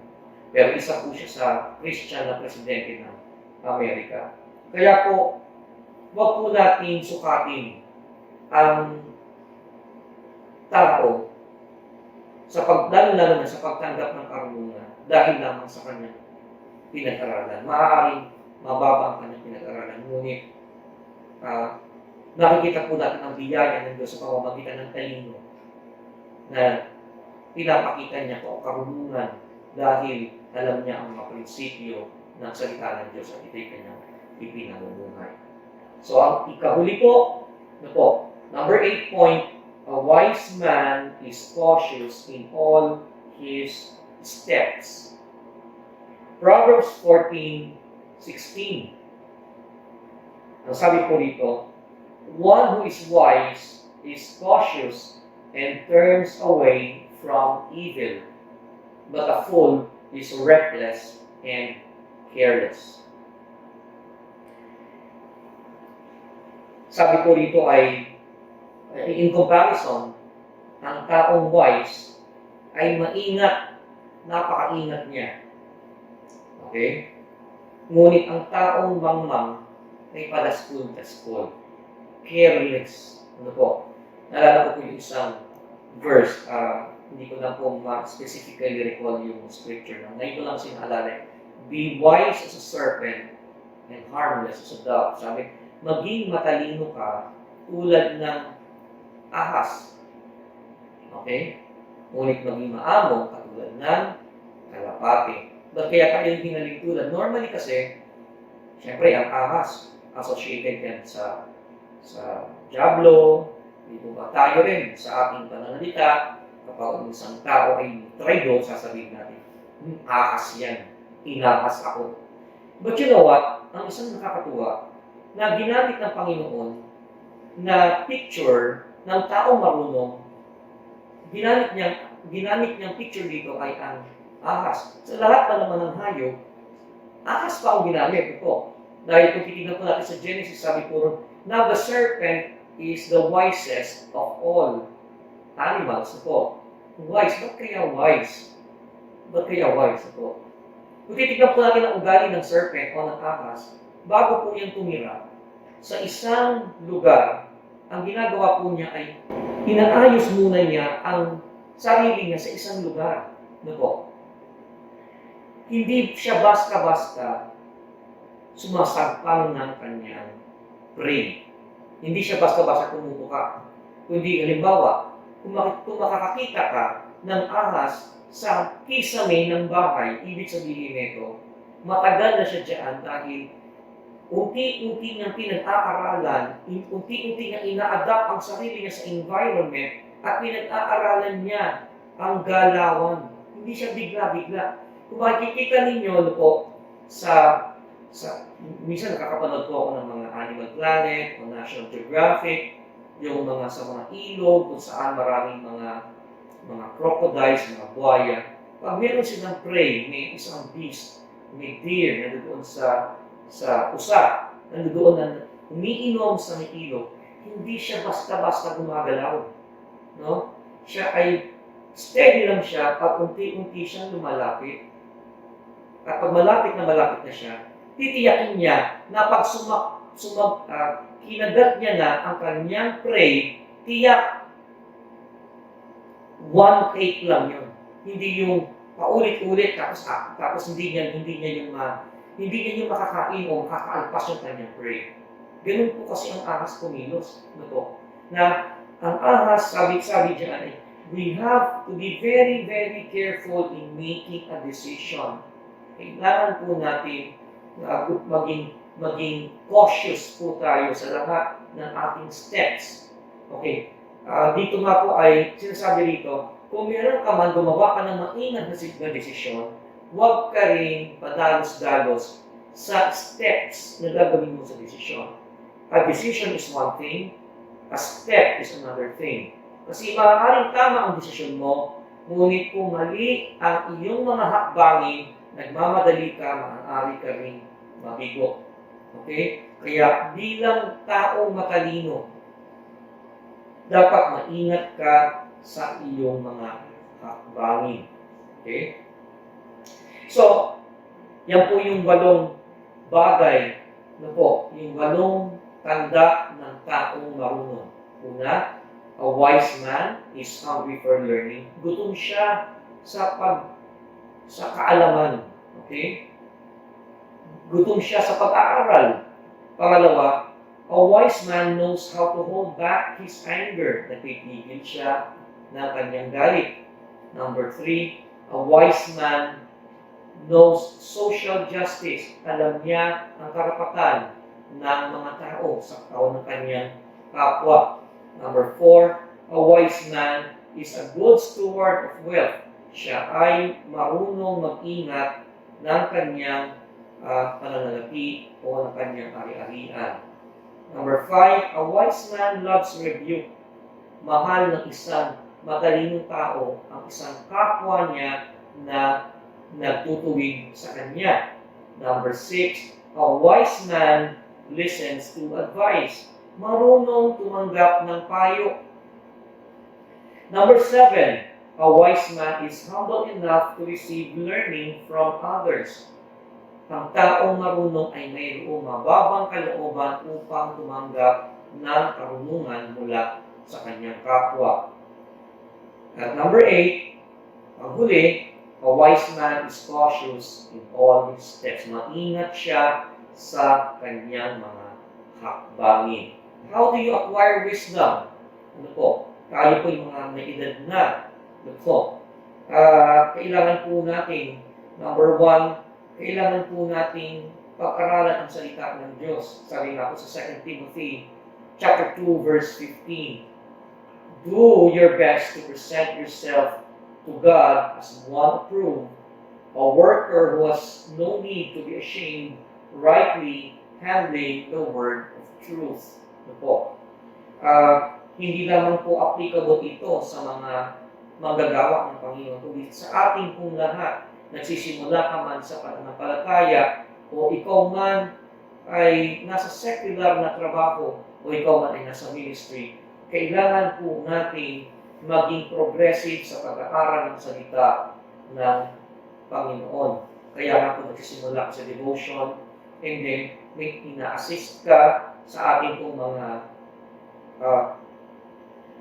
Pero isa po siya sa Christian na presidente ng Amerika. Kaya po, huwag po natin sukatin ang tao lalo na sa pagtanggap ng karunungan dahil lamang sa kanyang pinag-aralan. Maaaring mababa ang kanyang pinag-aralan, ngunit nakikita po natin ang biyaya ng Diyos sa pamamagitan ng talino na pinapakita niya po ang karunungan dahil alam niya ang mga prinsipyo ng salita ng Diyos at ito'y kanyang ipinamumuhay. So, ang ikahuli po, number 8 point, a wise man is cautious in all his steps. Proverbs 14:16. Ang sabi po dito, one who is wise is cautious and turns away from evil, but a fool is reckless and careless. Sabi ko dito ay, in comparison, ang taong wise ay maingat, napakaingat niya. Okay? Ngunit ang taong mangmang ay padaskul-daskul, careless. Ano po? Naalala ko po yung isang verse, hindi ko lang po specifically recall yung scripture na. Ngayon ko lang sinaalala. be wise as a serpent and harmless as a dove. Sabi, maging matalino ka tulad ng ahas. Okay? Ngunit maging maamo katulad ng kalapate. Ba't kaya kayo hinaling tulad? Normally kasi, siyempre ang ahas, associated yan sa Diablo, dito ba tayo rin sa ating pananalita, kapag ang isang tao ay traido, sasabihin natin, ahas yan, inahas ako. But you know what? Ang isang nakakatuwa, na ginamit ng Panginoon na picture ng taong marunong, ginamit niyang picture dito ay ang ahas. Sa lahat pa naman ng hayop, ahas pa ang ginamit. Ito. Dahil kung titignan po natin sa Genesis, sabi po, now the serpent is the wisest of all animals. Ito. Wise. Ba't kaya wise? Ba't kaya wise? Ito. Kung titignan po natin ang ugali ng serpent o ng ahas, bago po yan tumira, sa isang lugar, ang ginagawa po niya ay inaayos muna niya ang sarili niya sa isang lugar. Ito. Hindi siya basta-basta sumasagpang ng kanyang prey. Hindi siya basta-basta tumutuka. Kundi halimbawa, kung makakakita ka ng ahas sa kisame ng bahay, ibig sabihin nito, matagal na siya dyan dahil unti-unti niyang pinag-aaralan, unti-unti niyang ina-adapt ang sarili niya sa environment at pinag-aaralan niya ang galawan. Hindi siya bigla-bigla. Kung makikita ninyo po minsan nakakapanood po ako ng mga Animal Planet o National Geographic, yung mga sa mga ilog, kung saan maraming mga crocodiles, mga buhaya. Pag meron silang prey, may isang beast, may deer na doon sa usa, na doon na umiinom sa may ilog, hindi siya basta-basta gumagalaw. No? Siya ay steady lang siya pag unti-unti siyang lumalapit. At pag malapit na siya, titiyakin niya na pag kinagat niya na ang kanyang prey, tiyak one take lang yun. Hindi yung paulit-ulit tapos hindi niya yung makakain o makakaalpas yung kanyang prey. Ganun po kasi ang ahas kumilos. Na ang ahas, sabi dyan ay, we have to be very, very careful in making a decision. Kailangan po natin maging cautious po tayo sa lahat ng ating steps. Okay. Dito nga po ay sinasabi rito, kung meron ka man gumawa ka ng maingat na desisyon, huwag ka rin padalos-dalos sa steps na gagawin mo sa desisyon. A decision is one thing, a step is another thing. Kasi maaaring tama ang desisyon mo, ngunit kung mali ang iyong mga hakbangin, nagmamadali ka, maaari ka rin mabigo. Okay? Kaya bilang taong matalino, dapat maingat ka sa iyong mga hakbangin. Okay? So, yan po yung 8 bagay yung 8 tanda ng taong marunong. Una, a wise man is hungry for learning. Gutom siya sa kaalaman. Okay? Gutom siya sa pag-aaral. Pangalawa, a wise man knows how to hold back his anger. Nagpipigil siya ng kanyang galit. Number 3, a wise man knows social justice. Alam niya ang karapatan ng mga tao sa ng kanyang kapwa. Number 4, a wise man is a good steward of wealth. Siya ay marunong mag-ingat ng kanyang pananalapi o ng kanyang ari-arian. Number 5, a wise man loves rebuke. Mahal ng isang matalinong tao ang isang kapwa niya na nagtutuwid sa kanya. Number 6, a wise man listens to advice. Marunong tumanggap ng payo. Number 7, a wise man is humble enough to receive learning from others. Ang taong marunong ay mayroong mababang kalooban upang tumanggap ng karunungan mula sa kanyang kapwa. At number 8, ang huli, A wise man is cautious in all his steps. Maingat siya sa kanyang mga hakbangin. How do you acquire wisdom? Ano po? Tayo po yung mga may edad na. Ano po? Kailangan po natin, number one, kailangan po natin pag-aralan ang salita ng Diyos. Sabi nga po sa 2 Timothy chapter 2, verse 15. Do your best to present yourself to God as one approved, a worker who has no need to be ashamed, rightly handling the word of truth. Ano po? Hindi lamang po applicable ito sa mga manggagawa ng Panginoon, kundi sa ating pong lahat. Nagsisimula ka man sa pananampalataya, o ikaw man ay nasa secular na trabaho, o ikaw man ay nasa ministry, kailangan po natin maging progressive sa pag-aaral ng salita ng Panginoon. Kaya nga po nagsisimula ka sa devotion, and then may ina-assist ka sa ating pong mga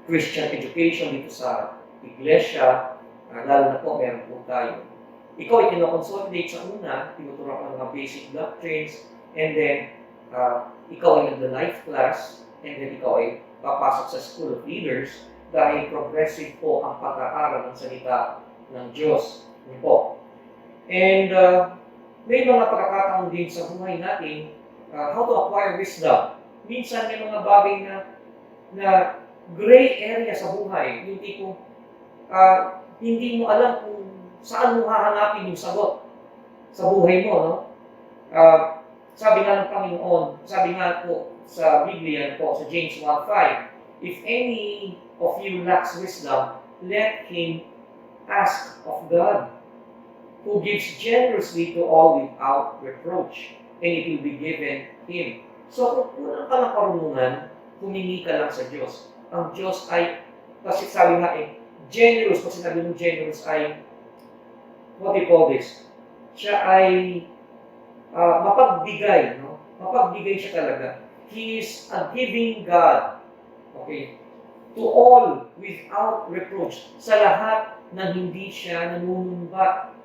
Christian education dito sa iglesia, lalo na po meron po tayo. Ikaw ay kinoconsolidate sa una, tinuturuan ka ng mga basic doctrines, and then ikaw ay nagla-life class, and then ikaw ay papasok sa School of Leaders dahil progressive po ang pag-aaral ng salita ng Diyos. Ano po? And may mga pagkakataon din sa buhay natin how to acquire wisdom. Minsan may mga bagay na gray area sa buhay. Yung tipong hindi mo alam kung saan mo hahanapin yung sagot sa buhay mo. No? Sabi nga ng Panginoon, sabi nga po sa Biblia po, sa James 1:5, if any of you lacks wisdom, let him ask of God, who gives generously to all without reproach, and it will be given him. So kung kulang ka ng karunungan, humingi ka lang sa Diyos. Ang Diyos ay, kasi sabi nga generous, kasi sinabi mo generous ay, what do you call this? Siya ay mapagbigay, no? Mapagbigay siya talaga. He is a giving God. Okay? To all without reproach. Sa lahat na hindi siya nanunumbat.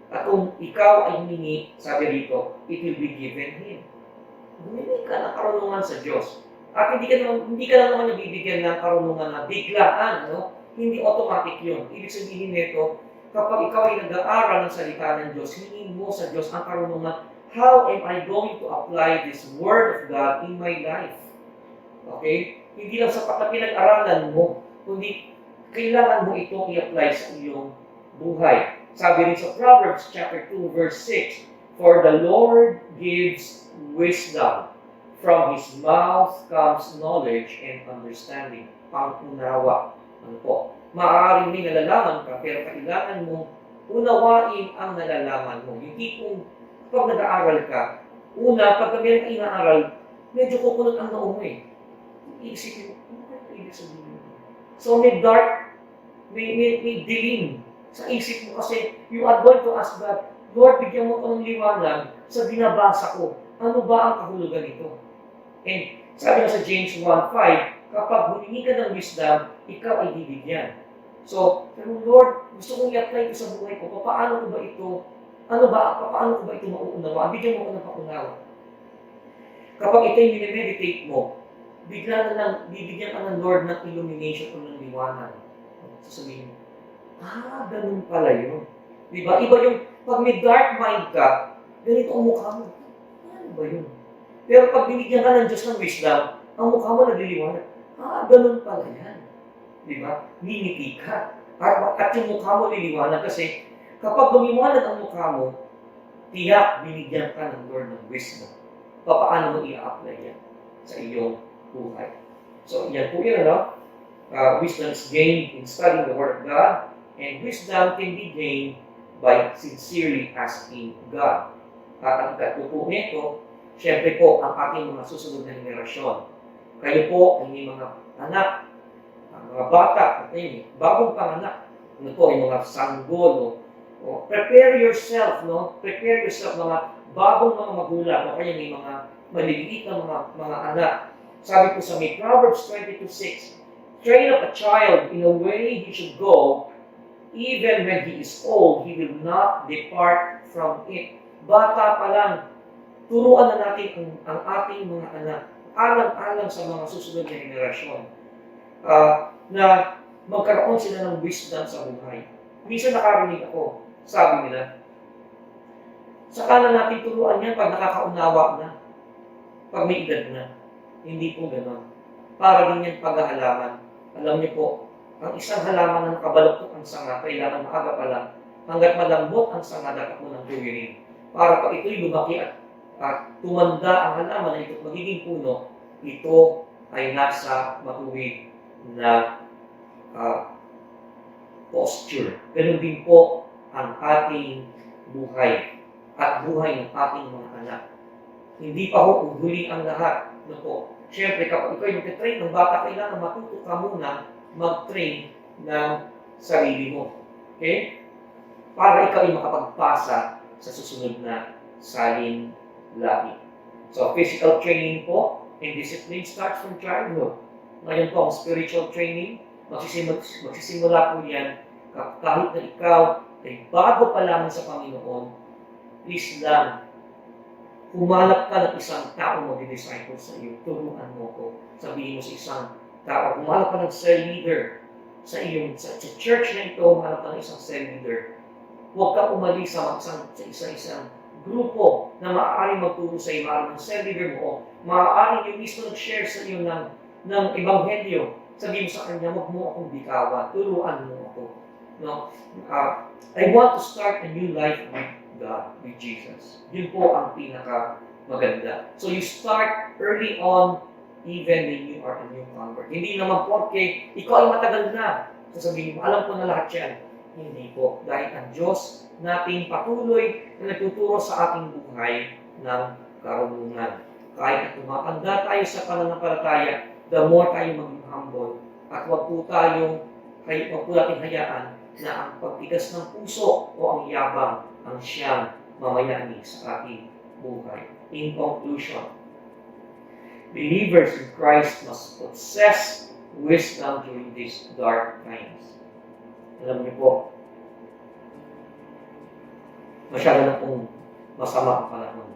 At kung ikaw ay humingi, sabi rito, it will be given him. Humingi ka ng karunungan sa Diyos. At hindi ka lang naman nabibigyan ng karunungan na biglaan, no? Hindi automatic yun. Ibig sabihin nito, kapag ikaw ay nag-aaral ng salita ng Diyos, hingin mo sa Diyos ang karunungan, how am I going to apply this Word of God in my life? Okay? Hindi lang sapat na pinag-aralan mo, kundi kailangan mo itong i-apply sa iyong buhay. Sabi rin sa Proverbs chapter 2, verse 6, for the Lord gives wisdom. From His mouth comes knowledge and understanding. Pang-unawa. Ano po? Maaaring may nalalaman ka, pero kailangan mo unawain ang nalalaman mo. Hindi kung pag nag-aaral ka, pag meron ka inaaral, medyo kukunot ang noo mo eh. Iisipin mo, ano ka ibig sabihin mo? So may dark, may dilim sa isip mo kasi you are going to ask God, Lord, bigyan mo ko ng liwanag sa binabasa ko. Ano ba ang kahulugan nito? And sabi nga sa James 1:5, kapag humingi ka ng wisdom, ikaw ay bibigyan. So, pero Lord, gusto kong i-apply ito sa buhay ko. Paano ko ba ito? Paano ko ba ito mauunawa? Bigyan mo ko ng paunawa. Kapag ito yung minimeditate mo, bigla na lang, bibigyan ka ng Lord ng illumination o ng liwanag. Sasabihin mo, ganun pala yun. Diba? Iba yung, pag may dark mind ka, ganito ang mukha mo. Ano ba yun? Pero pag binigyan ka ng Diyos ng wisdom, ang mukha mo nagliliwanag. Ganun pala yan. Diba? Ngingiti ka. At yung mukha mo liliwanag kasi kapag lumiwanag ang mukha mo, tiyak binigyan ka ng Lord ng wisdom. Paano mo i-apply yan sa iyong buhay? So, yan po yun, ano? Wisdom is gained in studying the Word of God, and wisdom can be gained by sincerely asking God. At ang katupo nito, syempre po, ang ating mga susunod na henerasyon. Kayo po ay may mga anak, mga bata, bagong panganak. Ano po, yung mga sanggol, prepare yourself, no? Prepare yourself, mga bagong mga magulang, o kaya may mga maliliit na mga anak. Sabi po sa may Proverbs 22:6, train up a child in a way he should go, even when he is old, he will not depart from it. Bata pa lang, turuan na natin ang ating mga anak, alang-alang sa mga susunod na henerasyon, na magkaroon sila ng wisdom sa buhay. Minsan nakarinig ako, sabi nila, saka na natin turuan yan pag nakakaunawa na, pag may edad na. Hindi po gano'n. Para din yan paghahalaman. Alam niyo po, ang isang halaman na nakabaluktot ang sanga, kailangan maaga pa lang, hanggat malambot ang sanga, dapat mo nang tuwirin. Para pag ito'y lumaki at tumanda ang halaman na ito magiging puno, ito ay nasa matuwid na posture. Ganun din po ang ating buhay at buhay ng ating mga anak. Hindi pa ho huli ang lahat. No po. Siyempre, kapag ikaw ay mag-train ng bata, kailangan matuto ka muna mag-train ng sarili mo. Okay? Para ikaw ay makapagpasa sa susunod na salin lahi. So, physical training po and discipline starts from childhood. Ngayon po, ang spiritual training, magsisimula po yan kahit na ikaw ay bago pa lamang sa Panginoon, please lang, humanap ka ng isang tao mag-disciple sa iyo, turuan mo ko. Sabihin mo sa isang tao, humanap ka ng cell leader sa iyong, sa church na ito, humanap ka ng isang cell leader. Huwag ka umalis sa isa-isang grupo na maaaring magturo sa iyo, maaaring ng cell leader mo, maaaring yung mismo nag-share sa iyo ng ebanghelyo. Sabihin mo sa kanya, huwag mo akong bikawan, turuan mo ako. No? I want to start a new life with God, with Jesus. Yun po ang pinaka-maganda. So you start early on, even when you are a new convert. Hindi naman porke ikaw ay matagal na. Sasabihin mo, alam ko na lahat yan. Hindi po. Dahil ang Diyos nating patuloy na nagtuturo sa ating buhay ng karunungan. Kahit na tumatanda tayo sa pananampalataya, the more tayo maging humble. At huwag po natin hayaan na ang pagtigas ng puso o ang yabang ang siyang mamayani sa ating buhay. In conclusion, believers in Christ must possess wisdom during these dark times. Alam niyo po, masyado na pong masama ang panahon.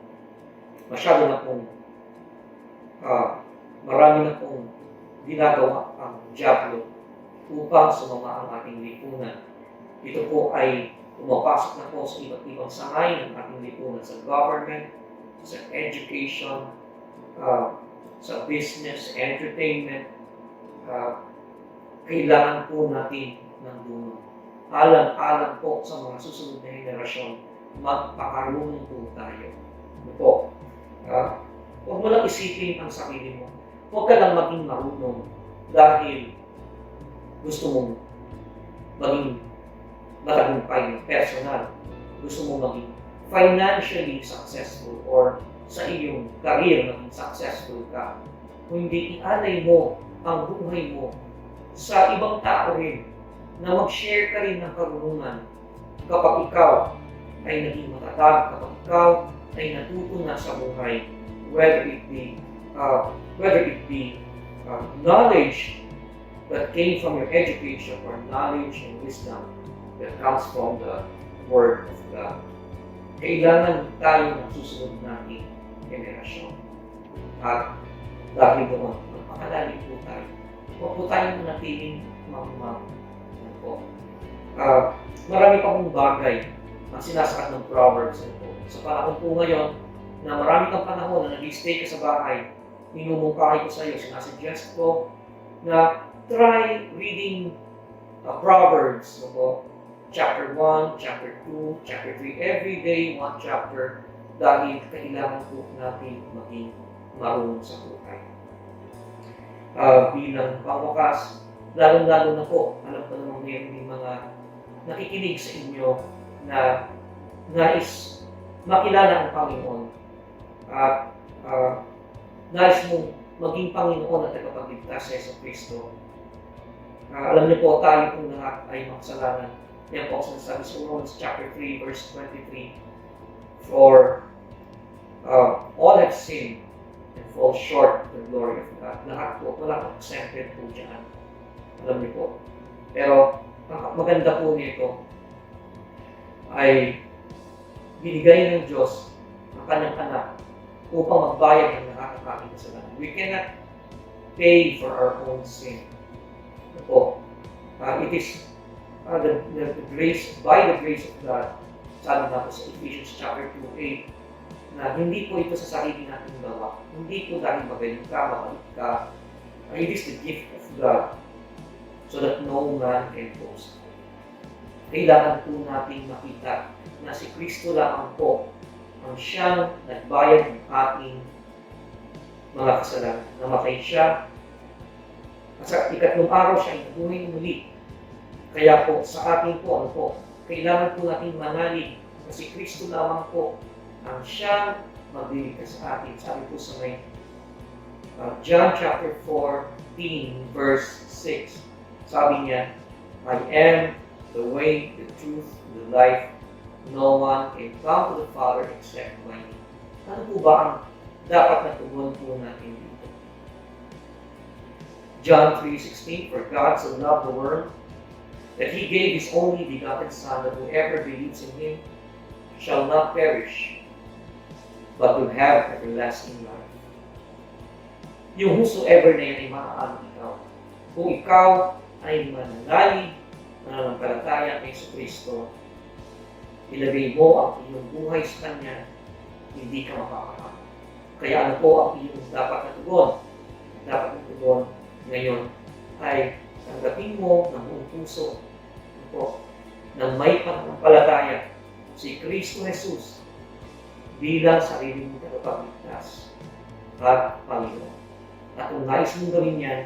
Masyado na pong marami na pong ginagawa ang diablo upang sumama ang ating lipunan. Ito po ay pumapasok na po sa iba't ibang sangay ng ating lipunan sa government, sa education, sa business, entertainment. Kailangan po natin ng dunong. Alang-alang po sa mga susunod na henerasyon, magpakarunong po tayo. Ano po? Huwag mo lang isipin ang sarili mo. Huwag ka lang maging marunong dahil gusto mong maging matagumpay ng personal. Gusto mong maging financially successful or sa iyong career maging successful ka. Kung hindi ialay mo ang buhay mo sa ibang tao rin na mag-share ka rin ng karunungan kapag ikaw ay naging matatag, kapag ikaw ay natuto na sa buhay, whether it be knowledge that came from your education or knowledge and wisdom that comes from the Word of God. Kailangan tayo ng susunod nating generasyon. At dahil doon, magpakalalim po tayo. Huwag po tayong manatiling mamang. Marami pa pong bagay ang sinasaad ng Proverbs. Sa panahon po ngayon, na marami kang panahon na nag-stay ka sa bahay, minumungkahi ko sa iyo, sinasuggest ko na try reading Proverbs. Chapter 1, Chapter 2, Chapter 3, every day, one chapter, dahil kailangan po natin maging marunong sa buhay. Bilang pangwakas, lalong-lalo na po, alam ko namang mayroon din mga nakikinig sa inyo na nais makilala ang Panginoon at nais mong maging Panginoon at tagapagligtas sa Yesu Kristo. Alam niyo po, tayo po lahat ay makasalanan. Yan po ang sinasabi sa Romans chapter 3, verse 23. For all have sinned and fall short of the glory of God. Lahat po, wala kang exempted po dyan. Alam niyo po. Pero Ang maganda po nito ay binigay ng Diyos ang kanyang anak upang magbayad ng lahat ng ating kasalanan. We cannot pay for our own sin. It is the grace, by the grace of God, sabi nga po sa Ephesians chapter 2:8, na hindi po ito sa sarili natin gawa. Hindi po dahil magaling ka, mabalik ka. It is the gift of God so that no man can boast. Kailangan po natin makita na si Kristo lamang po ang siyang nagbayad ng ating mga kasalanan. Namatay siya at sa ikatlong araw siya ay nabuhay muli. Kaya po sa atin po, kailangan po natin manalig na si Kristo lamang po ang siyang magliligtas sa atin. Sabi po sa may John chapter 14 verse 6, sabi niya, I am the way, the truth, the life. No one can come to the Father except by me. Ano po ba ang dapat na tugon po natin dito? John 3:16, for God so loved the world that He gave His only begotten Son, that whoever believes in Him shall not perish, but will have everlasting life. Yung whosoever na yan ay maaano ikaw. Kung ikaw ay mananalig, mananampalataya kay Kristo, ilagay mo ang iyong buhay sa Kanya, hindi ka makakakama. Kaya ano po ang iyong dapat na tugon? Dapat na tugon ngayon ay tanggapin mo ng buong puso na may pananampalataya si Kristo Jesus bilang sarili mong tagapagligtas at Panginoon. At kung nais mong gawin yan,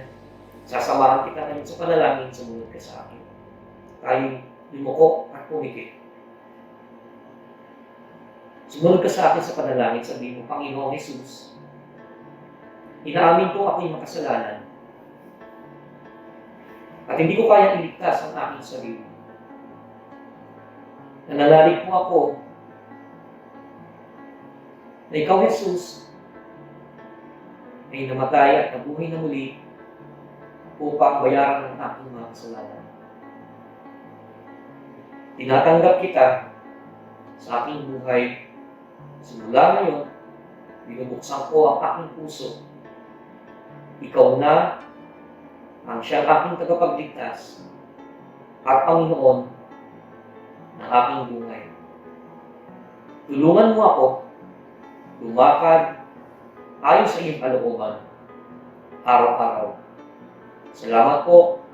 sasamahan kita ngayon sa panalangin, sumunod ka sa akin. Tayo lumoko at pumikit. Sumunod ka sa akin sa panalangin, sabihin mo, Panginoong Jesus, inaamin ko ako'y makasalanan at hindi ko kayang iligtas ang aking sarili. Nananalig po ako na ikaw, Jesus, ay namatay at nabuhay na muli upang bayaran ang aking mga kasalanan. Tinatanggap kita sa aking buhay. Simula ngayon, binubuksan ko ang aking puso. Ikaw na ang siyang aking tagapagligtas at Panginoon ng aking buhay. Tulungan mo ako lumakad ayon sa iyong kalooban araw-araw. Salamat po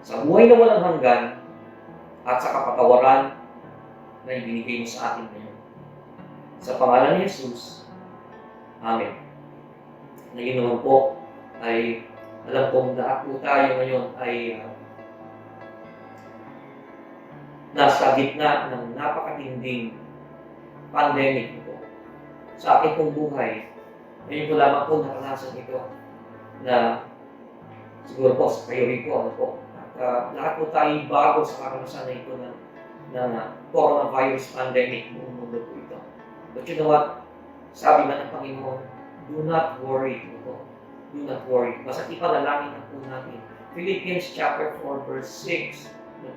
sa buhay na walang hanggan at sa kapatawaran na ibinigay mo sa atin ngayon. Sa pangalan ni Jesus, Amen. Ngayon naman po ay alam kong lahat po tayo ngayon ay nasa gitna ng napakatinding pandemic ito. Sa akin pong buhay, ngayon ko lamang po naranasan ito na siguro po sa kayo rin po, at lahat po tayo bago sa karanasan na ito na coronavirus pandemic buong mundo po ito. But you know what? Sabi nga ng Panginoon, do not worry po. Do not worry. Basta ipanalangin na po natin. Philippians chapter 4 verse 6. Huwag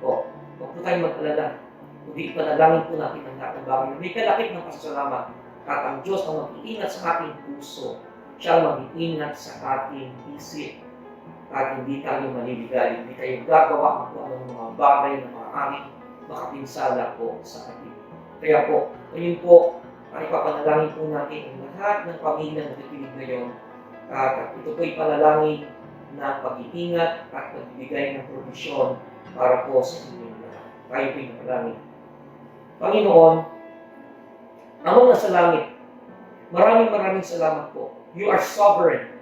po tayong mag-alala. Kundi ipanalangin po natin ang lahat ng bagay. May kalakip ng pasasalamat. At ang Diyos ang mag-iingat sa ating puso. Siya ang mag-iingat sa ating isip. At hindi tayo maliligalig. Hindi tayo gagawa ng mga bagay na maaaring makapinsala po sa atin. Kaya po, ngayon po, ay papanalangin po natin ang lahat ng pamilya na nakikinig ngayon. At ito po'y panalangin na pag-iingat at pagbibigay ng provisyon para po sa inyong lahat. Tayo po'y napanalangin. Panginoon, amang nasa langit, maraming salamat po. You are sovereign.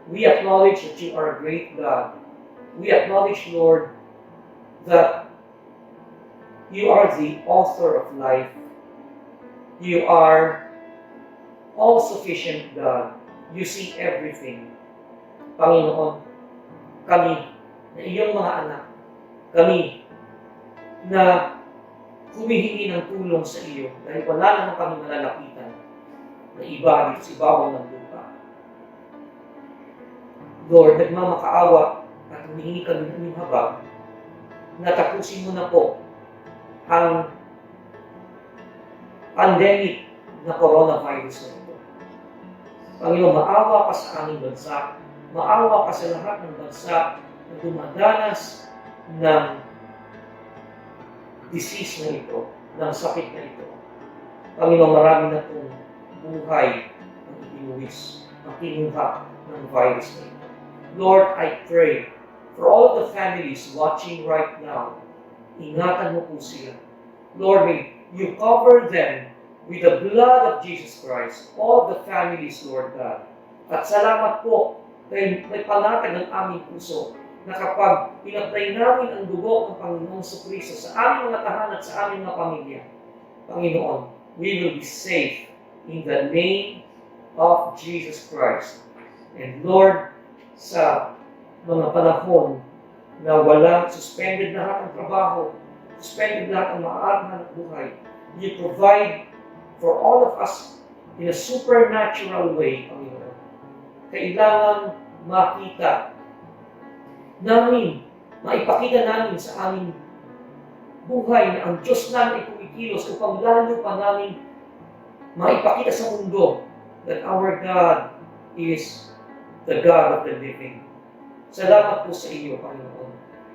We acknowledge that you are a great God. We acknowledge, Lord, that you are the author of life. You are all-sufficient God. You see everything. Panginoon, kami na iyong mga anak, kami na humihingi ng tulong sa iyo dahil wala naman kami malalapitan na iba dito sa ibabaw ng lupa. Lord, nagmamakaawa at humihingi kami ng iyong habag natapusin mo na po ang pandemic na coronavirus na ito. Panginoon, maawa ka sa aming bansa, maawa ka sa lahat ng bansa na dumadanas ng disease na ito, ng sakit na ito. Panginoon, marami na pong buhay ang ibinuwis, ang kinuha ng virus na ito. Lord, I pray for all of the families watching right now, ingatan mo po sila. Lord, may you cover them with the blood of Jesus Christ, all the families, Lord God. At salamat po dahil may panatag ng aming puso na kapag pinatay namin ang dugo ng Panginoong Kristo sa aming mga tahanan at sa aming mga pamilya, Panginoon, we will be safe in the name of Jesus Christ. And Lord, sa mga panahon na walang suspended lahat ang trabaho, suspended lahat ang maaarhan at buhay, you provide for all of us in a supernatural way, Panginoon. Kailangan makita namin, maipakita namin sa aming buhay na ang Diyos namin ay kumikilos upang lalo pa namin maipakita sa mundo that our God is the God of the living. Salamat po sa iyo, Panginoon.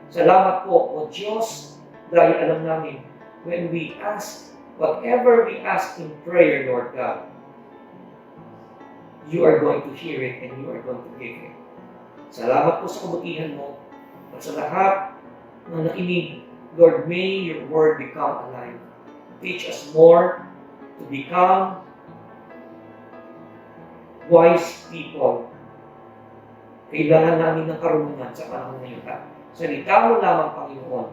Salamat po, O Diyos, dahil alam namin, when we ask, whatever we ask in prayer, Lord God, you are going to hear it and you are going to give it. Salamat po sa kabutihan mo at sa lahat ng nakinig, Lord, may your word become alive. Teach us more to become wise people. Kailangan namin ng karunungan sa panahon ngayon. Salita mo lamang, Panginoon,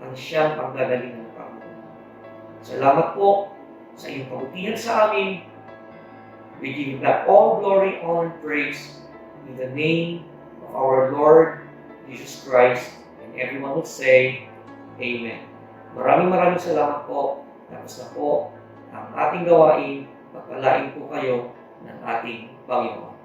ang siyang panggagalingan ng Panginoon. Salamat po sa iyong kabutihan sa amin. We give you back all glory, honor, and praise in the name of our Lord Jesus Christ. And everyone will say, Amen. Maraming salamat po. Tapos na po ang ating gawain. Pagpalain po kayo ng ating Panginoon.